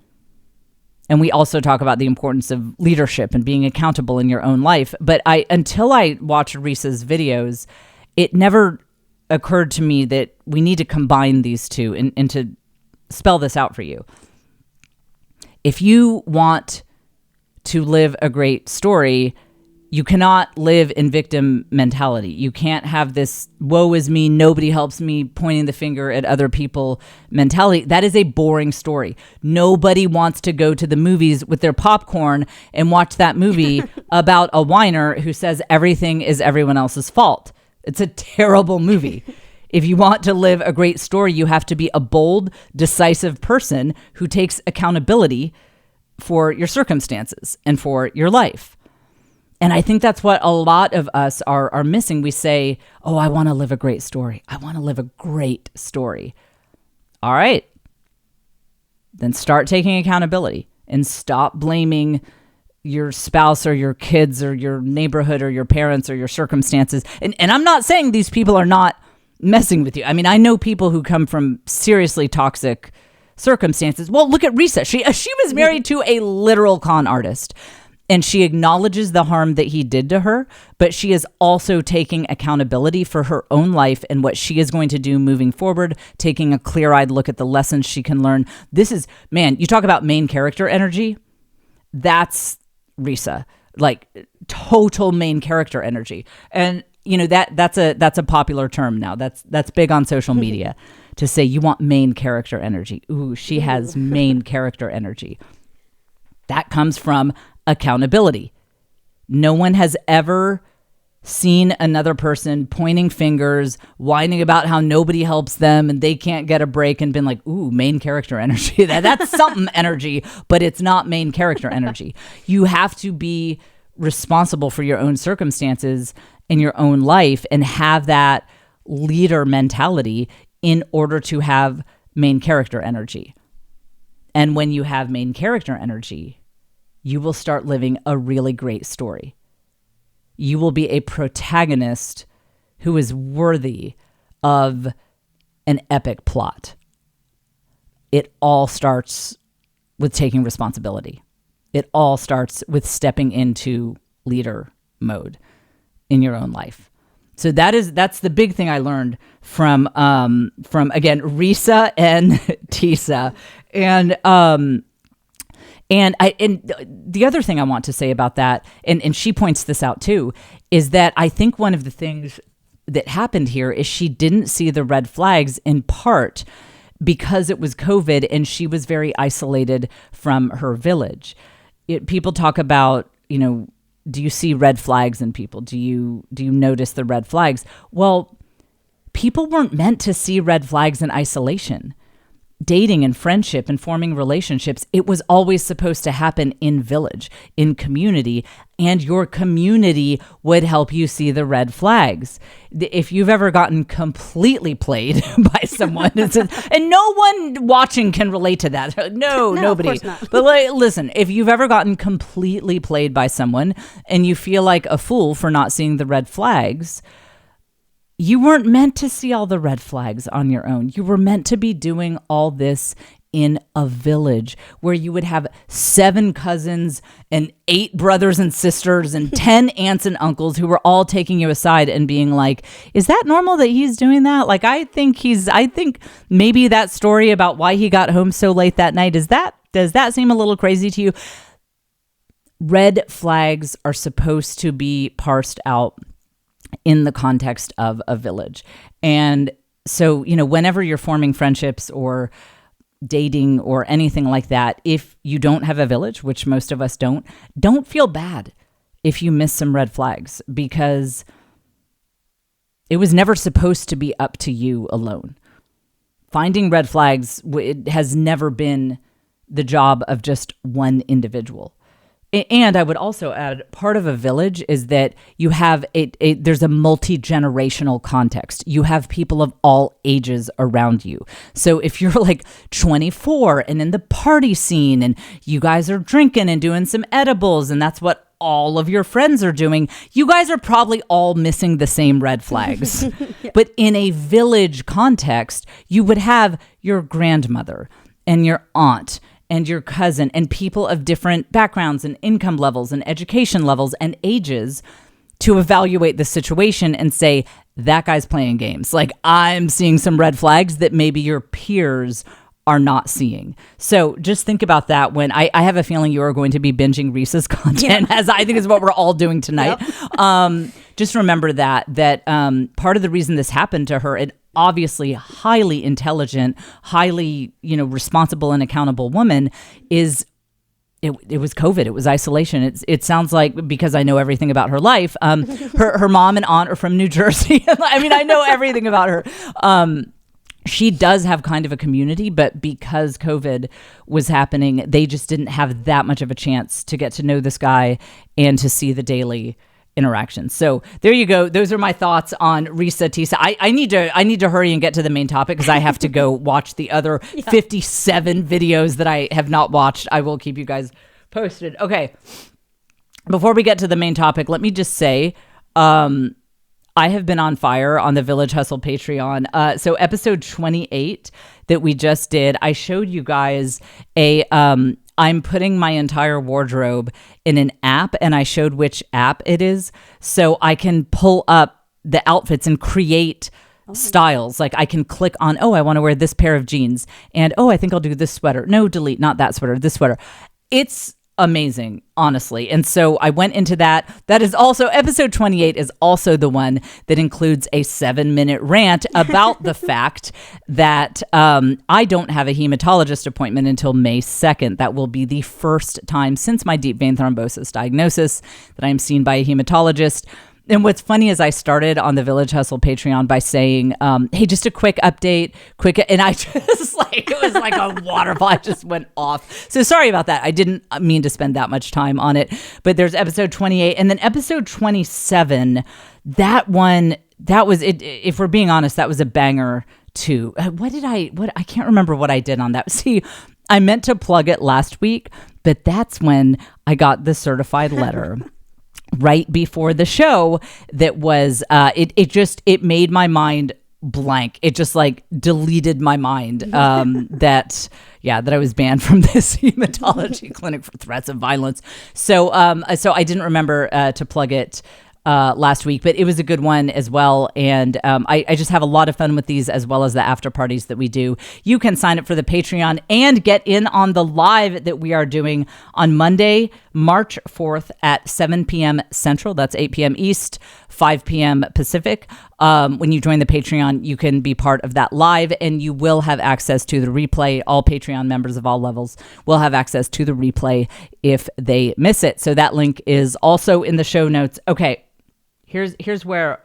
And we also talk about the importance of leadership and being accountable in your own life. But until I watched Risa's videos, it never occurred to me that we need to combine these two and to spell this out for you. If you want to live a great story, You cannot live in victim mentality. You can't have this woe is me, nobody helps me, pointing the finger at other people mentality. That is a boring story. Nobody wants to go to the movies with their popcorn and watch that movie about a whiner who says everything is everyone else's fault. It's a terrible movie. If you want to live a great story, you have to be a bold, decisive person who takes accountability for your circumstances and for your life. And I think that's what a lot of us are missing. We say, oh, I want to live a great story. I want to live a great story. All right. Then start taking accountability and stop blaming your spouse or your kids or your neighborhood or your parents or your circumstances. And I'm not saying these people are not messing with you. I mean, I know people who come from seriously toxic circumstances. Well, look at Risa. She was married to a literal con artist. And she acknowledges the harm that he did to her, but she is also taking accountability for her own life and what she is going to do moving forward, taking a clear-eyed look at the lessons she can learn. This is, man, you talk about main character energy. That's Risa, like total main character energy. And you know, that's a popular term now. That's big on social media to say you want main character energy. Ooh, she has main character energy. That comes from accountability. No one has ever seen another person pointing fingers, whining about how nobody helps them and they can't get a break and been like, ooh, main character energy. That's something energy, but it's not main character energy. You have to be responsible for your own circumstances in your own life and have that leader mentality in order to have main character energy. And when you have main character energy, you will start living a really great story. You will be a protagonist who is worthy of an epic plot. It all starts with taking responsibility. It all starts with stepping into leader mode in your own life. So that's the big thing I learned from again Risa and Tisa. And the other thing I want to say about that, and she points this out too, is that I think one of the things that happened here is she didn't see the red flags in part because it was COVID and she was very isolated from her village. People talk about, you know, do you see red flags in people? Do you notice the red flags? Well, people weren't meant to see red flags in isolation. Dating and friendship and forming relationships, it was always supposed to happen in village, in community, and your community would help you see the red flags. If you've ever gotten completely played by someone, and no one watching can relate to that. No, nobody. Of course not. But listen, if you've ever gotten completely played by someone and you feel like a fool for not seeing the red flags, you weren't meant to see all the red flags on your own. You were meant to be doing all this in a village where you would have 7 cousins and 8 brothers and sisters and 10 aunts and uncles who were all taking you aside and being like, is that normal that he's doing that? Like, I think maybe that story about why he got home so late that night, does that seem a little crazy to you? Red flags are supposed to be parsed out in the context of a village. And so, you know, whenever you're forming friendships or dating or anything like that, if you don't have a village, which most of us don't feel bad if you miss some red flags, because it was never supposed to be up to you alone. Finding red flags, it has never been the job of just one individual. And I would also add, part of a village is that you have there's a multi-generational context. You have people of all ages around you. So if you're like 24 and in the party scene and you guys are drinking and doing some edibles and that's what all of your friends are doing, you guys are probably all missing the same red flags. Yeah. But in a village context, you would have your grandmother and your aunt and your cousin and people of different backgrounds and income levels and education levels and ages to evaluate the situation and say, that guy's playing games. Like, I'm seeing some red flags that maybe your peers are not seeing. So just think about that when I have a feeling you are going to be binging Reese's content, as I think is what we're all doing tonight. Yep. Just remember that part of the reason this happened to her, an obviously highly intelligent, highly, responsible and accountable woman, is it was COVID. It was isolation. It sounds like, because I know everything about her life, her mom and aunt are from New Jersey. I mean, I know everything about her. She does have kind of a community, but because COVID was happening, they just didn't have that much of a chance to get to know this guy and to see the daily interactions. So there you go. Those are my thoughts on Risa Tisa. I need to hurry and get to the main topic because I have to go watch the other 57 videos that I have not watched. I will keep you guys posted. Okay. Before we get to the main topic, let me just say, I have been on fire on the Village Hustle Patreon. So episode 28 that we just did, I showed you guys I'm putting my entire wardrobe in an app, and I showed which app it is so I can pull up the outfits and create styles. Like I can click on, I want to wear this pair of jeans, and I think I'll do this sweater. No, delete, not that sweater, this sweater. It's amazing, honestly. And so I went into that. That is also, episode 28 is also the one that includes a 7-minute rant about the fact that I don't have a hematologist appointment until May 2nd. That will be the first time since my deep vein thrombosis diagnosis that I am seen by a hematologist. And what's funny is I started on the Village Hustle Patreon by saying, hey, just a quick update, and I just it was like a waterfall. I just went off. So sorry about that. I didn't mean to spend that much time on it, but there's episode 28 and then episode 27. That one, that was it. If we're being honest, that was a banger too. I can't remember what I did on that. See, I meant to plug it last week, but that's when I got the certified letter. Right before the show, that was it made my mind blank. It just deleted my mind that I was banned from this hematology clinic for threats of violence. So I didn't remember to plug it last week, but it was a good one as well. And I just have a lot of fun with these, as well as the after parties that we do. You can sign up for the Patreon and get in on the live that we are doing on Monday, March 4th at 7 p.m. Central. That's 8 p.m. East, 5 p.m. Pacific. When you join the Patreon, you can be part of that live, and you will have access to the replay. All Patreon members of all levels will have access to the replay if they miss it. So that link is also in the show notes. Okay. Here's where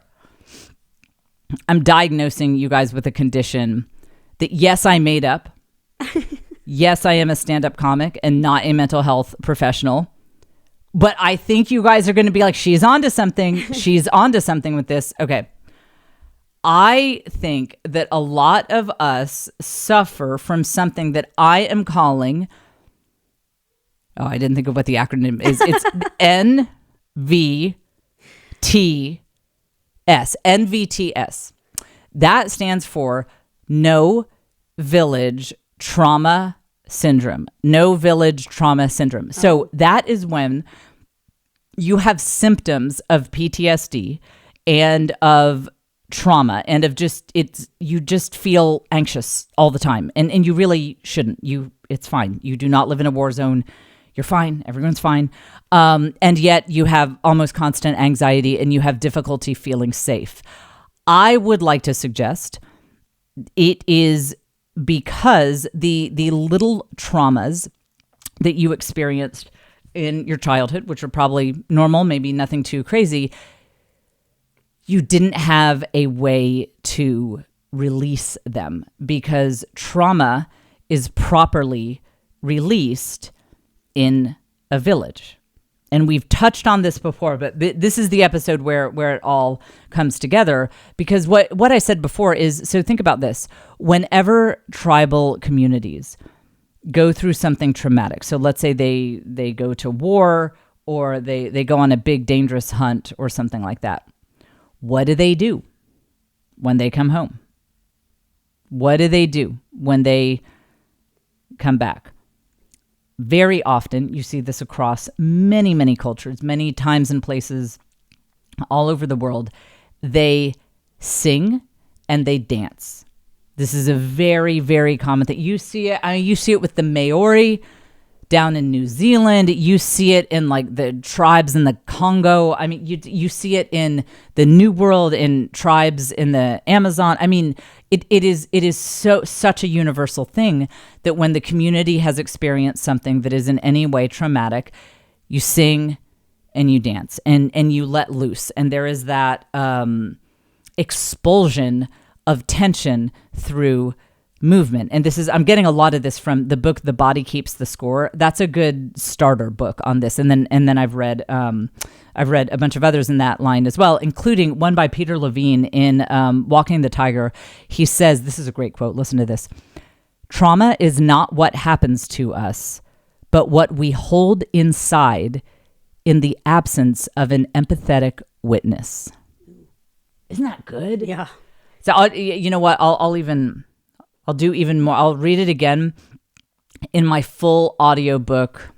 I'm diagnosing you guys with a condition that, yes, I made up. Yes, I am a stand-up comic and not a mental health professional. But I think you guys are going to be like, she's onto something. She's onto something with this. Okay. I think that a lot of us suffer from something that I am calling, I didn't think of what the acronym is. It's NVTS. That stands for No Village Trauma Syndrome. No Village Trauma Syndrome. So that is when you have symptoms of PTSD and of trauma and of you just feel anxious all the time. And you really shouldn't. It's fine. You do not live in a war zone. You're fine. Everyone's fine. And yet you have almost constant anxiety and you have difficulty feeling safe. I would like to suggest it is because the little traumas that you experienced in your childhood, which are probably normal, maybe nothing too crazy, you didn't have a way to release them, because trauma is properly released in a village. And we've touched on this before, but this is the episode where it all comes together, because what I said before is, so think about this. Whenever tribal communities go through something traumatic, so let's say they go to war, or they go on a big dangerous hunt or something like that, what do when they come home? What do when they come back? Very often, you see this across many, many cultures, many times and places all over the world. They sing and they dance. This is a very, very common thing. You see it. I mean, you see it with the Maori down in New Zealand. You see it in like the tribes in the Congo. I mean, you see it in the New World, in tribes in the Amazon. I mean, it is such a universal thing that when the community has experienced something that is in any way traumatic, you sing and you dance and you let loose. And there is that expulsion of tension through movement. And I'm getting a lot of this from the book The Body Keeps the Score. That's a good starter book on this. And then I've read a bunch of others in that line as well, including one by Peter Levine in Walking the Tiger. He says, this is a great quote, listen to this: "Trauma is not what happens to us, but what we hold inside in the absence of an empathetic witness." Isn't that good? Yeah. So you know what? I'll do even more. I'll read it again in my full audiobook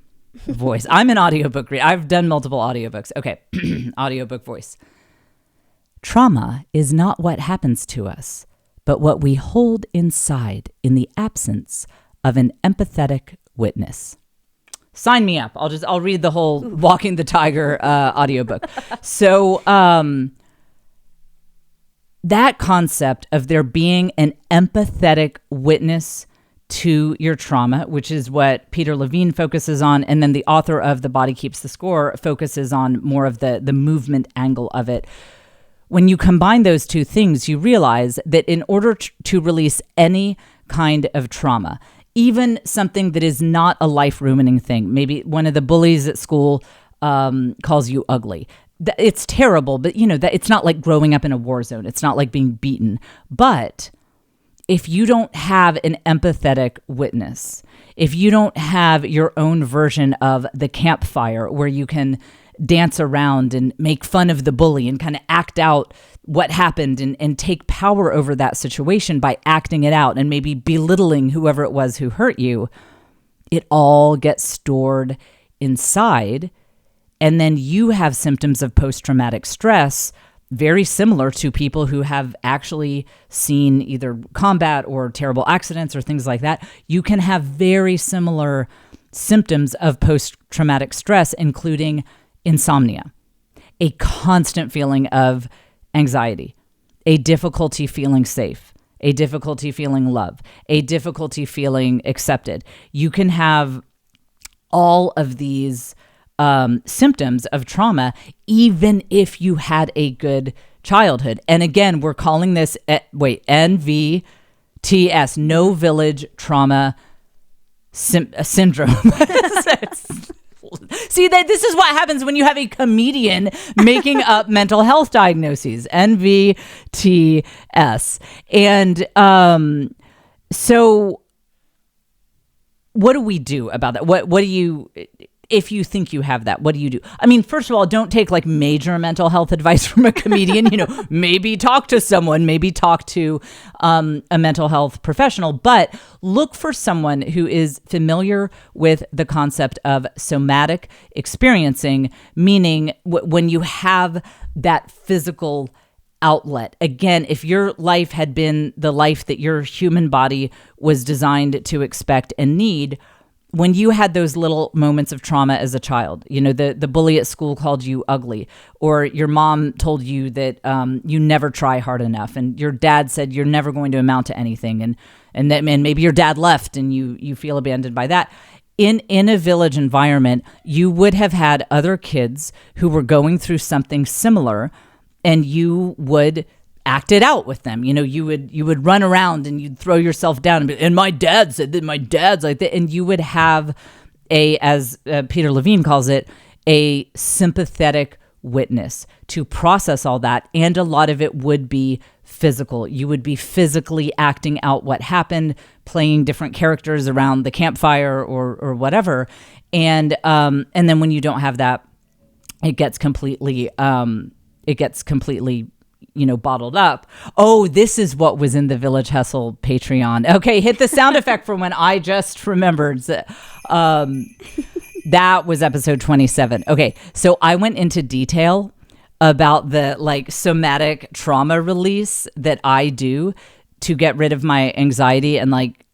voice. I'm an audiobook reader. I've done multiple audiobooks. Okay. Audiobook voice. "Trauma is not what happens to us, but what we hold inside in the absence of an empathetic witness." Sign me up. I'll read the whole Walking the Tiger audiobook. So, that concept of there being an empathetic witness to your trauma, which is what Peter Levine focuses on, and then the author of The Body Keeps the Score focuses on more of the movement angle of it. When you combine those two things, you realize that in order to release any kind of trauma, even something that is not a life-ruining thing, maybe one of the bullies at school calls you ugly. It's terrible, but that it's not like growing up in a war zone. It's not like being beaten. But if you don't have an empathetic witness, if you don't have your own version of the campfire where you can dance around and make fun of the bully and kind of act out what happened and take power over that situation by acting it out and maybe belittling whoever it was who hurt you, it all gets stored inside. And then you have symptoms of post-traumatic stress very similar to people who have actually seen either combat or terrible accidents or things like that. You can have very similar symptoms of post-traumatic stress, including insomnia, a constant feeling of anxiety, a difficulty feeling safe, a difficulty feeling love, a difficulty feeling accepted. You can have all of these symptoms of trauma, even if you had a good childhood. And again, we're calling this, NVTS, No Village Trauma Syndrome. See, this is what happens when you have a comedian making up mental health diagnoses, NVTS. And so what do we do about that? What do you... If you think you have that, what do you do? I mean, first of all, don't take like major mental health advice from a comedian. Maybe talk to someone, maybe talk to a mental health professional, but look for someone who is familiar with the concept of somatic experiencing, meaning when you have that physical outlet. Again, if your life had been the life that your human body was designed to expect and need, when you had those little moments of trauma as a child, the bully at school called you ugly, or your mom told you that you never try hard enough, and your dad said you're never going to amount to anything, and maybe your dad left and you feel abandoned by that. In a village environment, you would have had other kids who were going through something similar, and you would act it out with them. You would run around and you'd throw yourself down and my dad said that, my dad's like that. And you would have as Peter Levine calls it, a sympathetic witness to process all that. And a lot of it would be physical. You would be physically acting out what happened, playing different characters around the campfire or whatever. And then when you don't have that, it gets completely bottled up. Oh, this is what was in the Village Hustle Patreon. Okay, hit the sound effect for when I just remembered. That was episode 27. Okay, so I went into detail about the somatic trauma release that I do to get rid of my anxiety and like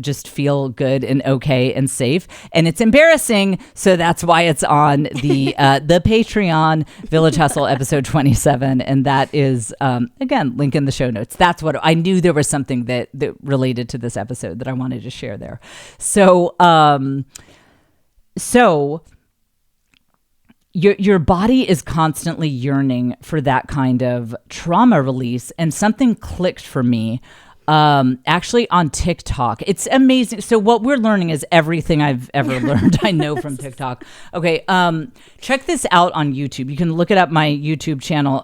just feel good and okay and safe. And it's embarrassing, so that's why it's on the Patreon, Village Hustle episode 27, and that is again, link in the show notes. That's what I knew. There was something that related to this episode that I wanted to share there. So your body is constantly yearning for that kind of trauma release, and something clicked for me actually on TikTok. It's amazing. So what we're learning is everything I've ever learned I know from TikTok. Okay, check this out on YouTube. You can look it up, my YouTube channel.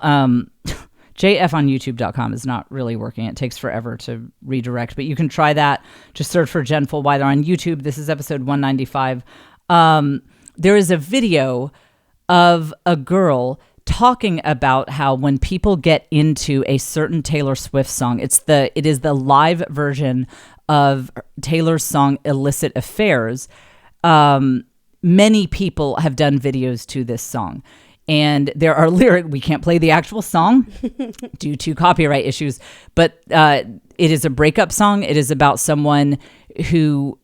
jfonyoutube.com is not really working. It takes forever to redirect, but you can try that. Just search for Jen Fulwiler on YouTube. This is episode 195. There is a video of a girl talking about how when people get into a certain Taylor Swift song, it is the live version of Taylor's song Illicit Affairs. Many people have done videos to this song, and there are we can't play the actual song due to copyright issues, but it is a breakup song. It is about someone who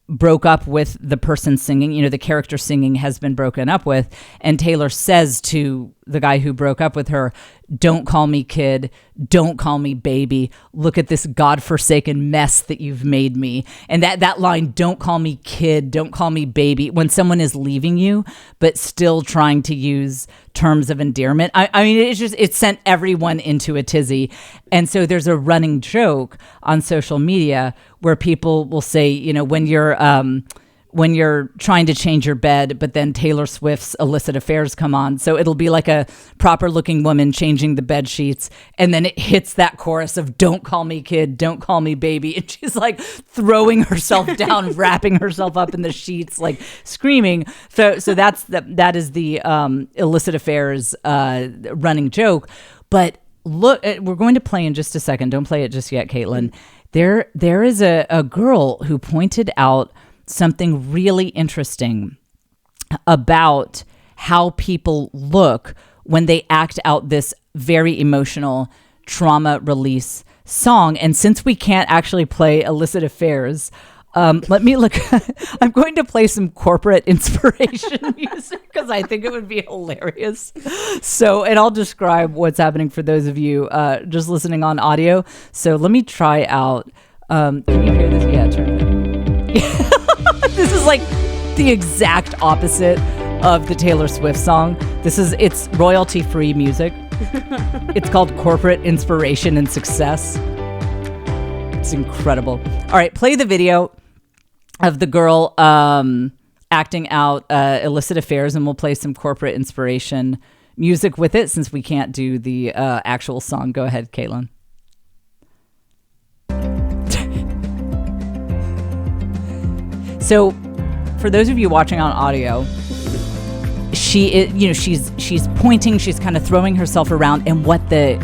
broke up with the person singing. The character singing has been broken up with, and Taylor says to the guy who broke up with her, "Don't call me kid, don't call me baby, look at this godforsaken mess that you've made me." And that line, "Don't call me kid, don't call me baby," when someone is leaving you but still trying to use terms of endearment, I mean, it sent everyone into a tizzy. And so there's a running joke on social media where people will say, when you're trying to change your bed, but then Taylor Swift's Illicit Affairs come on. So it'll be like a proper looking woman changing the bed sheets. And then it hits that chorus of "Don't call me kid, don't call me baby." And she's like throwing herself down, wrapping herself up in the sheets, like screaming. So that is the Illicit Affairs running joke. But look, we're going to play in just a second. Don't play it just yet, Caitlin. There is a girl who pointed out something really interesting about how people look when they act out this very emotional trauma release song. And since we can't actually play Illicit Affairs, let me look. I'm going to play some corporate inspiration music because I think it would be hilarious. So, and I'll describe what's happening for those of you just listening on audio. So let me try out. Can you hear this? Yeah, turn it. This is like the exact opposite of the Taylor Swift song. It's royalty-free music. It's called Corporate Inspiration and Success. It's incredible. All right, play the video of the girl acting out Illicit Affairs, and we'll play some corporate inspiration music with it since we can't do the actual song. Go ahead, Caitlin. So, for those of you watching on audio, she's pointing, she's kind of throwing herself around, and what the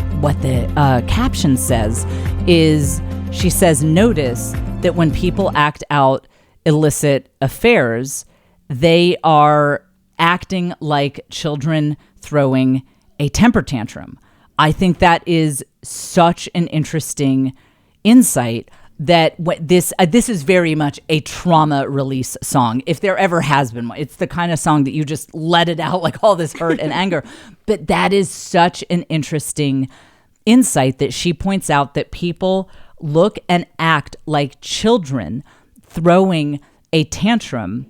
caption says is, she says, "Notice that when people act out illicit affairs, they are acting like children throwing a temper tantrum." I think that is such an interesting insight. That this is very much a trauma release song, if there ever has been one. It's the kind of song that you just let it out, like all this hurt and anger. But that is such an interesting insight that she points out, that people look and act like children throwing a tantrum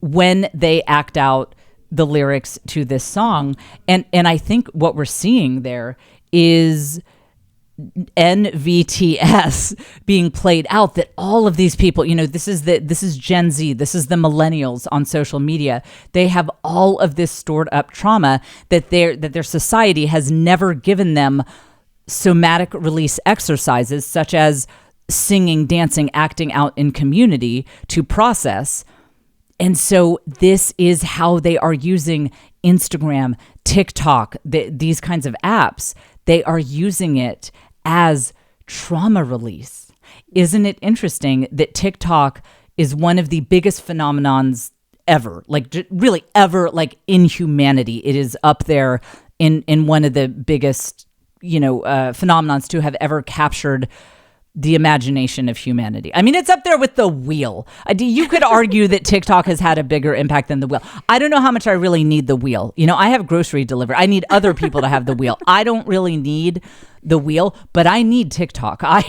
when they act out the lyrics to this song. And I think what we're seeing there is NVTS being played out, that all of these people, this is Gen Z, this is the millennials on social media. They have all of this stored up trauma that their society has never given them somatic release exercises such as singing, dancing, acting out in community to process. And so this is how they are using Instagram, TikTok, these kinds of apps. They are using it as trauma release. Isn't it interesting that TikTok is one of the biggest phenomenons ever, like really ever, like in humanity? It is up there in one of the biggest phenomenons to have ever captured the imagination of humanity. I mean, it's up there with the wheel. You could argue that TikTok has had a bigger impact than the wheel. I don't know how much I really need the wheel. I have grocery delivery. I need other people to have the wheel. I don't really need the wheel, but I need TikTok. I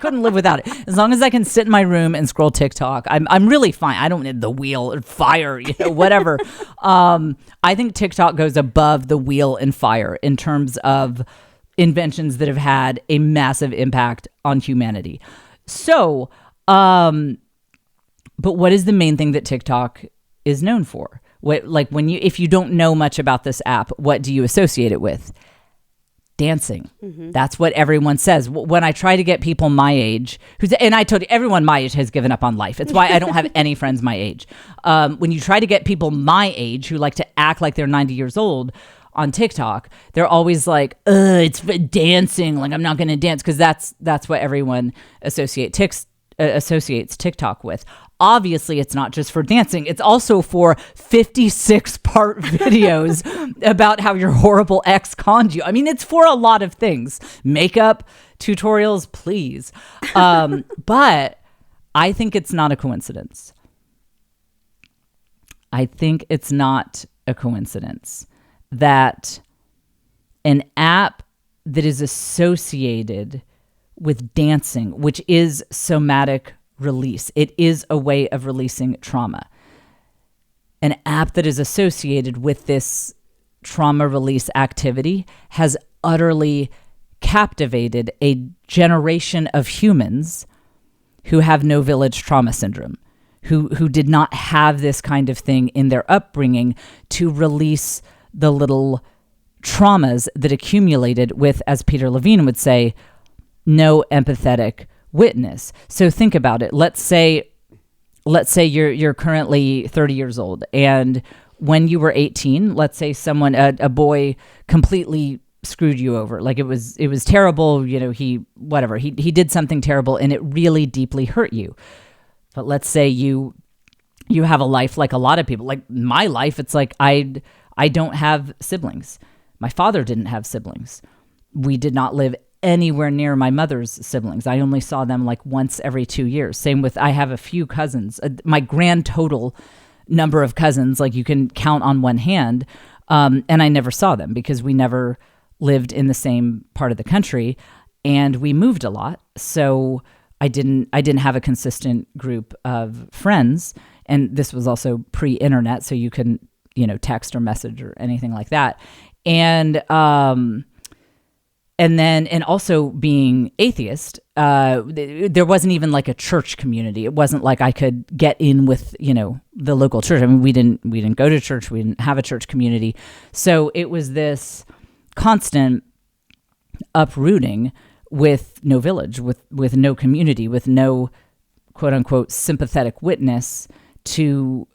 couldn't live without it. As long as I can sit in my room and scroll TikTok, I'm really fine. I don't need the wheel or fire, whatever. I think TikTok goes above the wheel and fire in terms of inventions that have had a massive impact on humanity. So, but what is the main thing that TikTok is known for? If you don't know much about this app, what do you associate it with? Dancing. Mm-hmm. That's what everyone says. When I try to get people my age, and I told you, everyone my age has given up on life. It's why I don't have any friends my age. When you try to get people my age who like to act like they're 90 years old on TikTok, they're always like, it's for dancing. Like, I'm not going to dance, because that's what everyone associates TikTok with. Obviously, it's not just for dancing. It's also for 56-part videos about how your horrible ex conned you. I mean, it's for a lot of things. Makeup tutorials, please. But I think it's not a coincidence. I think it's not a coincidence that an app that is associated with dancing, which is somatic release, it is a way of releasing trauma. An app that is associated with this trauma release activity has utterly captivated a generation of humans who have no village trauma syndrome, who did not have this kind of thing in their upbringing to release the little traumas that accumulated with, as Peter Levine would say, no empathetic witness. So think about it. Let's say you're currently 30 years old, and when you were 18, let's say a boy completely screwed you over. Like, it was terrible. He did something terrible, and it really deeply hurt you. But let's say you have a life like a lot of people. Like my life, it's like I don't have siblings. My father didn't have siblings. We did not live anywhere near my mother's siblings. I only saw them like once every 2 years. Same with, I have a few cousins. My grand total number of cousins, like you can count on one hand. And I never saw them because we never lived in the same part of the country, and we moved a lot. So I didn't have a consistent group of friends. And this was also pre-internet, so you couldn't, text or message or anything like that. And also being atheist, there wasn't even like a church community. It wasn't like I could get in with, the local church. I mean, we didn't go to church. We didn't have a church community. So it was this constant uprooting with no village, with no community, with no quote unquote sympathetic witness to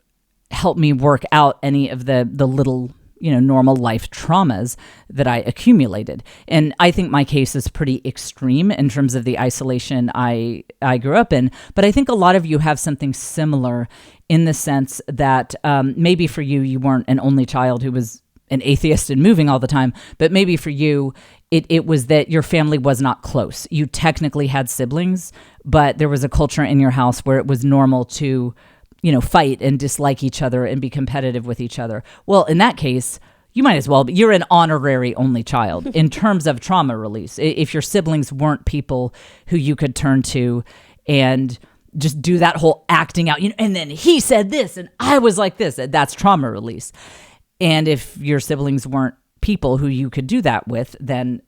help me work out any of the little, normal life traumas that I accumulated. And I think my case is pretty extreme in terms of the isolation I grew up in. But I think a lot of you have something similar in the sense that maybe for you weren't an only child who was an atheist and moving all the time, but maybe for you, it was that your family was not close. You technically had siblings, but there was a culture in your house where it was normal to fight and dislike each other and be competitive with each other. Well, in that case, you might as well be. You're an honorary only child in terms of trauma release. If your siblings weren't people who you could turn to and just do that whole acting out, and then he said this and I was like this, that's trauma release. And if your siblings weren't people who you could do that with, then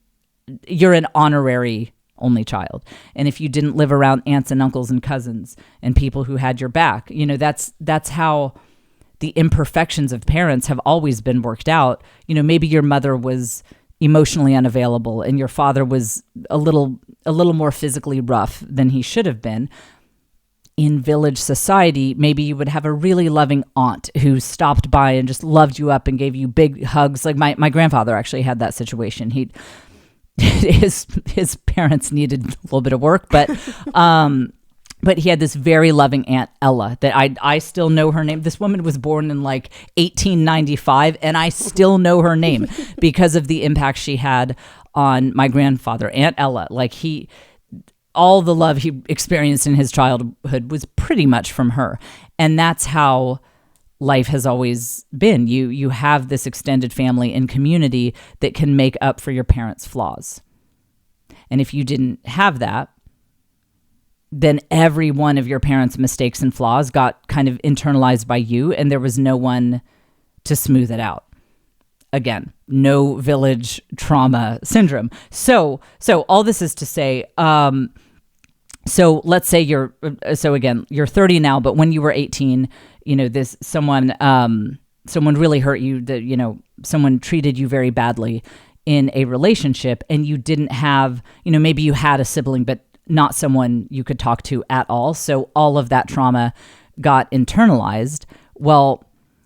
you're an honorary only child. And if you didn't live around aunts and uncles and cousins and people who had your back, that's how the imperfections of parents have always been worked out. Maybe your mother was emotionally unavailable and your father was a little more physically rough than he should have been. In village society, maybe you would have a really loving aunt who stopped by and just loved you up and gave you big hugs. Like my grandfather actually had that situation. His parents needed a little bit of work, but he had this very loving Aunt Ella that I still know her name. This woman was born in like 1895 and I still know her name because of the impact she had on my grandfather, Aunt Ella. Like all the love he experienced in his childhood was pretty much from her. And that's how life has always been. You have this extended family and community that can make up for your parents' flaws. And if you didn't have that, then every one of your parents' mistakes and flaws got kind of internalized by you, and there was no one to smooth it out. Again, no village trauma syndrome. So all this is to say, so let's say you're 30 now, but when you were 18, someone really hurt you, someone treated you very badly in a relationship, and you didn't have, maybe you had a sibling, but not someone you could talk to at all. So all of that trauma got internalized. Well,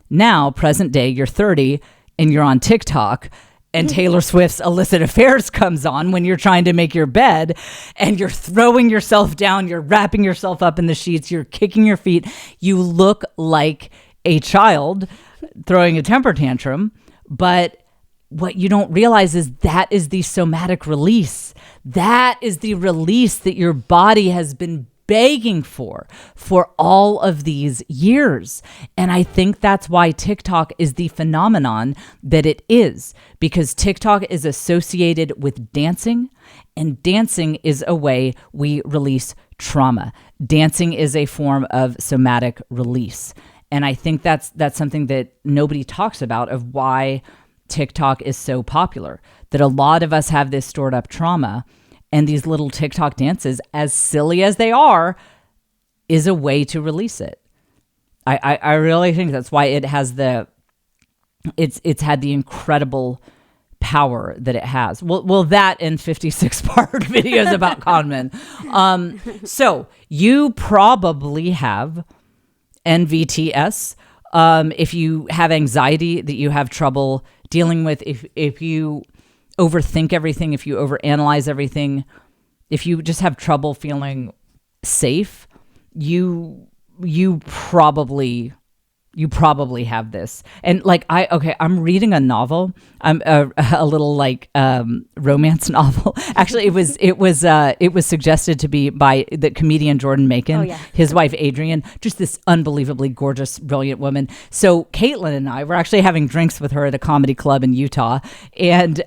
now, present day, you're 30 and you're on TikTok, and Taylor Swift's Illicit Affairs comes on when you're trying to make your bed, and you're throwing yourself down, you're wrapping yourself up in the sheets, you're kicking your feet. You look like a child throwing a temper tantrum, but what you don't realize is that is the somatic release. That is the release that your body has been begging for all of these years. And I think that's why TikTok is the phenomenon that it is, because TikTok is associated with dancing, and dancing is a way we release trauma. Dancing is a form of somatic release. And I think that's something that nobody talks about, of why TikTok is so popular, that a lot of us have this stored up trauma, and these little TikTok dances, as silly as they are, is a way to release it. I really think that's why it has it's had the incredible power that it has. Well, that and 56-part videos about conmen. So you probably have NVTS. If you have anxiety that you have trouble dealing with, if you overthink everything, if you overanalyze everything, if you just have trouble feeling safe, you probably have this. And I'm reading a novel. I'm a little romance novel. Actually, it was suggested to be by the comedian Jordan Macon, his wife Adrienne, just this unbelievably gorgeous, brilliant woman. So Caitlin and I were actually having drinks with her at a comedy club in Utah, and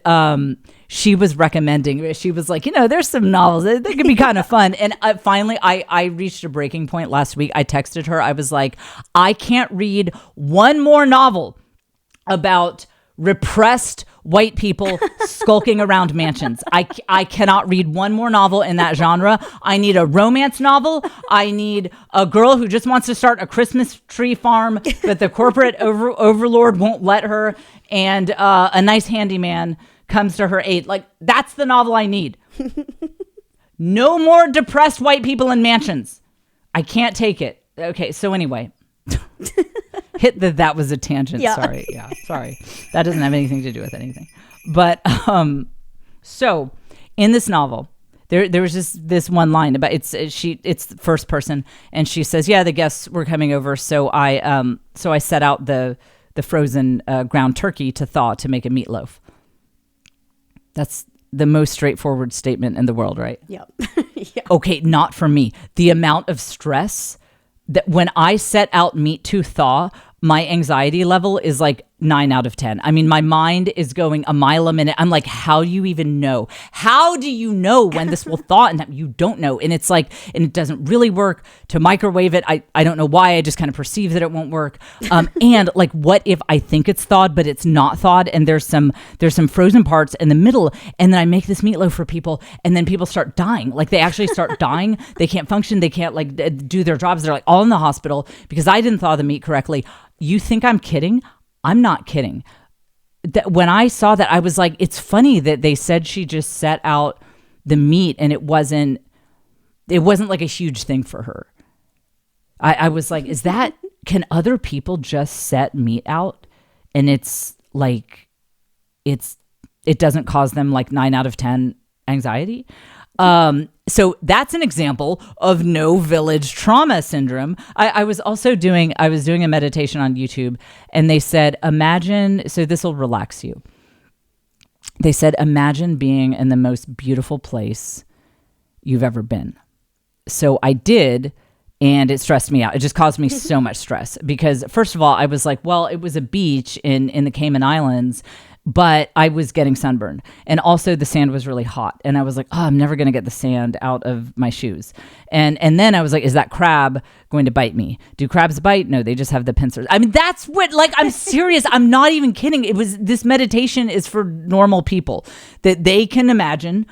she was recommending, she was like, there's some novels that could be kind of fun. And finally, I reached a breaking point last week. I texted her. I was like, I can't read one more novel about repressed white people skulking around mansions. I cannot read one more novel in that genre. I need a romance novel. I need a girl who just wants to start a Christmas tree farm, but the corporate overlord won't let her, and a nice handyman comes to her aid. That's the novel I need. No more depressed white people in mansions. I can't take it. Okay, so anyway. That was a tangent. Yeah. Sorry. That doesn't have anything to do with anything. But so in this novel, there was just this one line about it's the first person, and she says, "Yeah, the guests were coming over, so I set out the frozen ground turkey to thaw to make a meatloaf." That's the most straightforward statement in the world, right? Yep. Yeah. Okay, not for me. The amount of stress that when I set out meat to thaw, my anxiety level is 9 out of 10. I mean, my mind is going a mile a minute. I'm like, how do you even know? How do you know when this will thaw? And you don't know. And it's and it doesn't really work to microwave it. I don't know why. I just kind of perceive that it won't work. And what if I think it's thawed, but it's not thawed, and there's some frozen parts in the middle, and then I make this meatloaf for people, and then people start dying. They actually start dying. They can't function. They can't do their jobs. They're all in the hospital because I didn't thaw the meat correctly. You think I'm kidding? I'm not kidding. When I saw that, I was like, it's funny that they said she just set out the meat, and it wasn't like a huge thing for her. I was like, can other people just set meat out and it doesn't cause them 9 out of 10 anxiety? So that's an example of no village trauma syndrome. I was doing a meditation on YouTube, and they said, imagine, so this will relax you. They said, imagine being in the most beautiful place you've ever been. So I did, and it stressed me out. It just caused me so much stress because, first of all, I was like, well, it was a beach in the Cayman Islands, but I was getting sunburned. And also the sand was really hot. And I was like, oh, I'm never going to get the sand out of my shoes. And then I was like, is that crab going to bite me? Do crabs bite? No, they just have the pincers. I mean, that's what, like, I'm serious. I'm not even kidding. This meditation is for normal people that they can imagine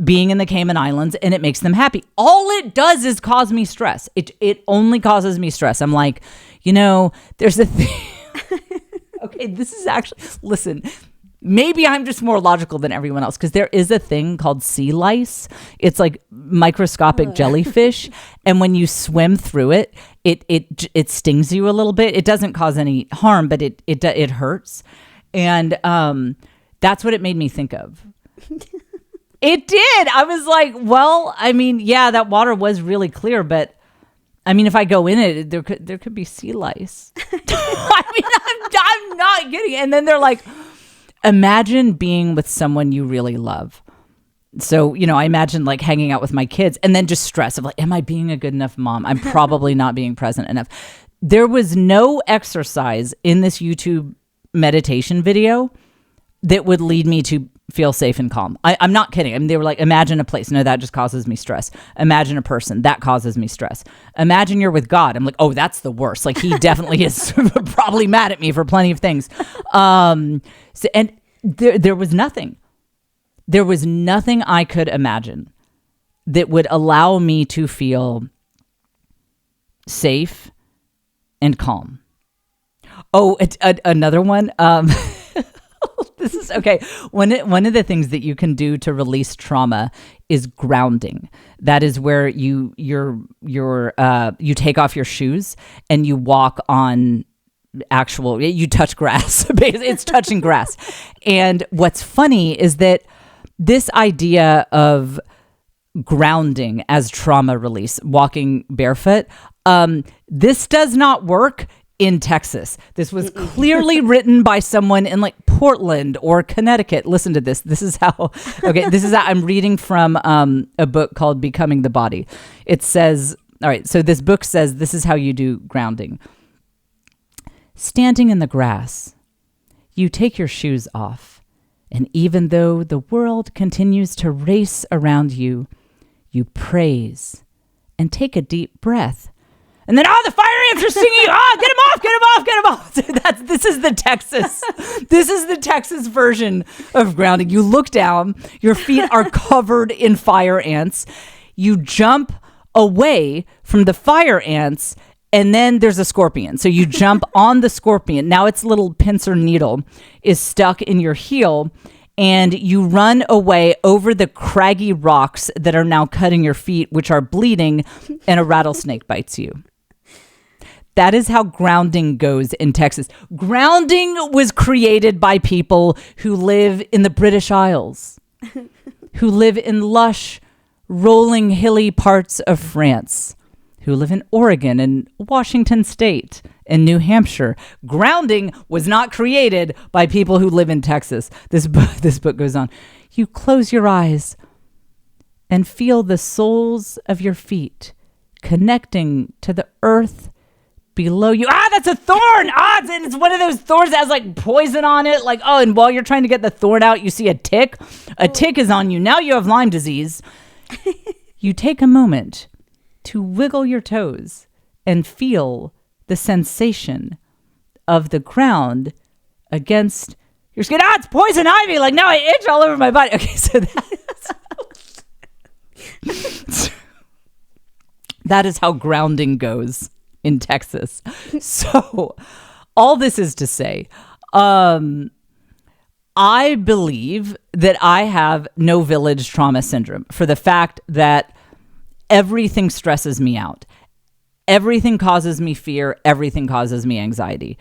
being in the Cayman Islands and it makes them happy. All it does is cause me stress. It only causes me stress. I'm like, there's a thing. Okay, this is actually, listen, maybe I'm just more logical than everyone else because there is a thing called sea lice. It's like microscopic jellyfish. And when you swim through it, it stings you a little bit. It doesn't cause any harm, but it hurts. And that's what it made me think of. It did. I was like, well, I mean, yeah, that water was really clear, but I mean, if I go in it, there could be sea lice. I mean, I'm not kidding. And then they're like, imagine being with someone you really love. So, I imagine like hanging out with my kids and then just stress of like, am I being a good enough mom? I'm probably not being present enough. There was no exercise in this YouTube meditation video that would lead me to feel safe and calm. I'm not kidding. I mean, they were like, imagine a place. No, that just causes me stress. Imagine a person. That causes me stress. Imagine you're with God. I'm like, oh, that's the worst. Like he definitely is probably mad at me for plenty of things. And there was nothing. There was nothing I could imagine that would allow me to feel safe and calm. Oh, another one. This is okay. One of the things that you can do to release trauma is grounding. That is where you take off your shoes and you walk on you touch grass. It's touching grass. And what's funny is that this idea of grounding as trauma release, walking barefoot, this does not work in Texas. This was clearly written by someone in like Portland or Connecticut. Listen to this. This is how I'm reading from a book called Becoming the Body. It says, all right, so this book says this is how you do grounding. Standing in the grass, you take your shoes off, and even though the world continues to race around you, you praise and take a deep breath. And then, the fire ants are singing, get him off, get him off, get him off. This is the Texas version of grounding. You look down, your feet are covered in fire ants. You jump away from the fire ants, and then there's a scorpion. So you jump on the scorpion. Now its little pincer needle is stuck in your heel, and you run away over the craggy rocks that are now cutting your feet, which are bleeding, and a rattlesnake bites you. That is how grounding goes in Texas. Grounding was created by people who live in the British Isles, who live in lush, rolling, hilly parts of France, who live in Oregon and Washington State and New Hampshire. Grounding was not created by people who live in Texas. This book goes on. You close your eyes and feel the soles of your feet connecting to the earth below you. That's a thorn. It's one of those thorns that has like poison on it. Like, and while you're trying to get the thorn out, you see a tick. A tick is on you. Now you have Lyme disease. You take a moment to wiggle your toes and feel the sensation of the ground against your skin. It's poison ivy. Like now I itch all over my body. Okay, so that is how grounding goes in Texas. So all this is to say, I believe that I have no village trauma syndrome for the fact that everything stresses me out. Everything causes me fear. Everything causes me anxiety.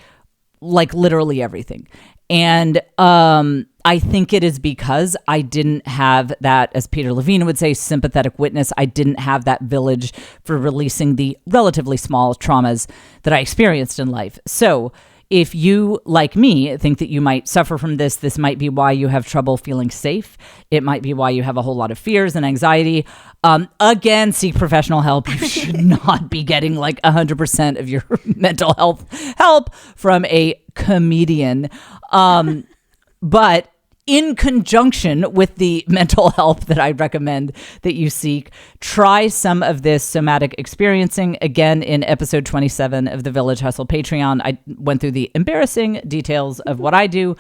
Like literally everything. And I think it is because I didn't have that, as Peter Levine would say, sympathetic witness. I didn't have that village for releasing the relatively small traumas that I experienced in life. So if you, like me, think that you might suffer from this might be why you have trouble feeling safe. It might be why you have a whole lot of fears and anxiety. Again, seek professional help. You should not be getting like 100% of your mental health help from a comedian. But in conjunction with the mental health that I recommend that you seek, try some of this somatic experiencing. Again, in episode 27 of the Village Hustle Patreon, I went through the embarrassing details of what I do,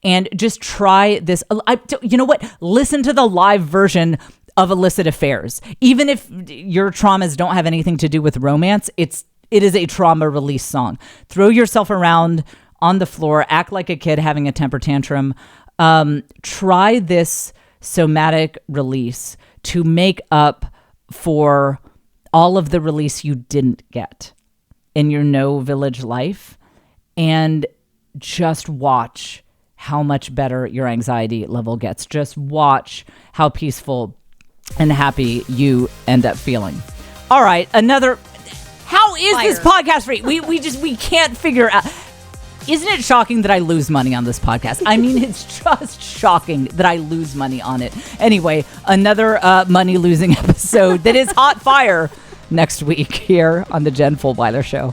and just try this. You know what? Listen to the live version of Illicit Affairs. Even if your traumas don't have anything to do with romance, it is a trauma release song. Throw yourself around on the floor, act like a kid having a temper tantrum. Try this somatic release to make up for all of the release you didn't get in your no village life, and just watch how much better your anxiety level gets. Just watch how peaceful and happy you end up feeling. All right, how is this podcast free? We can't figure out. Isn't it shocking that I lose money on this podcast? I mean, it's just shocking that I lose money on it. Anyway, another money-losing episode that is hot fire next week here on the Jen Fulwiler Show.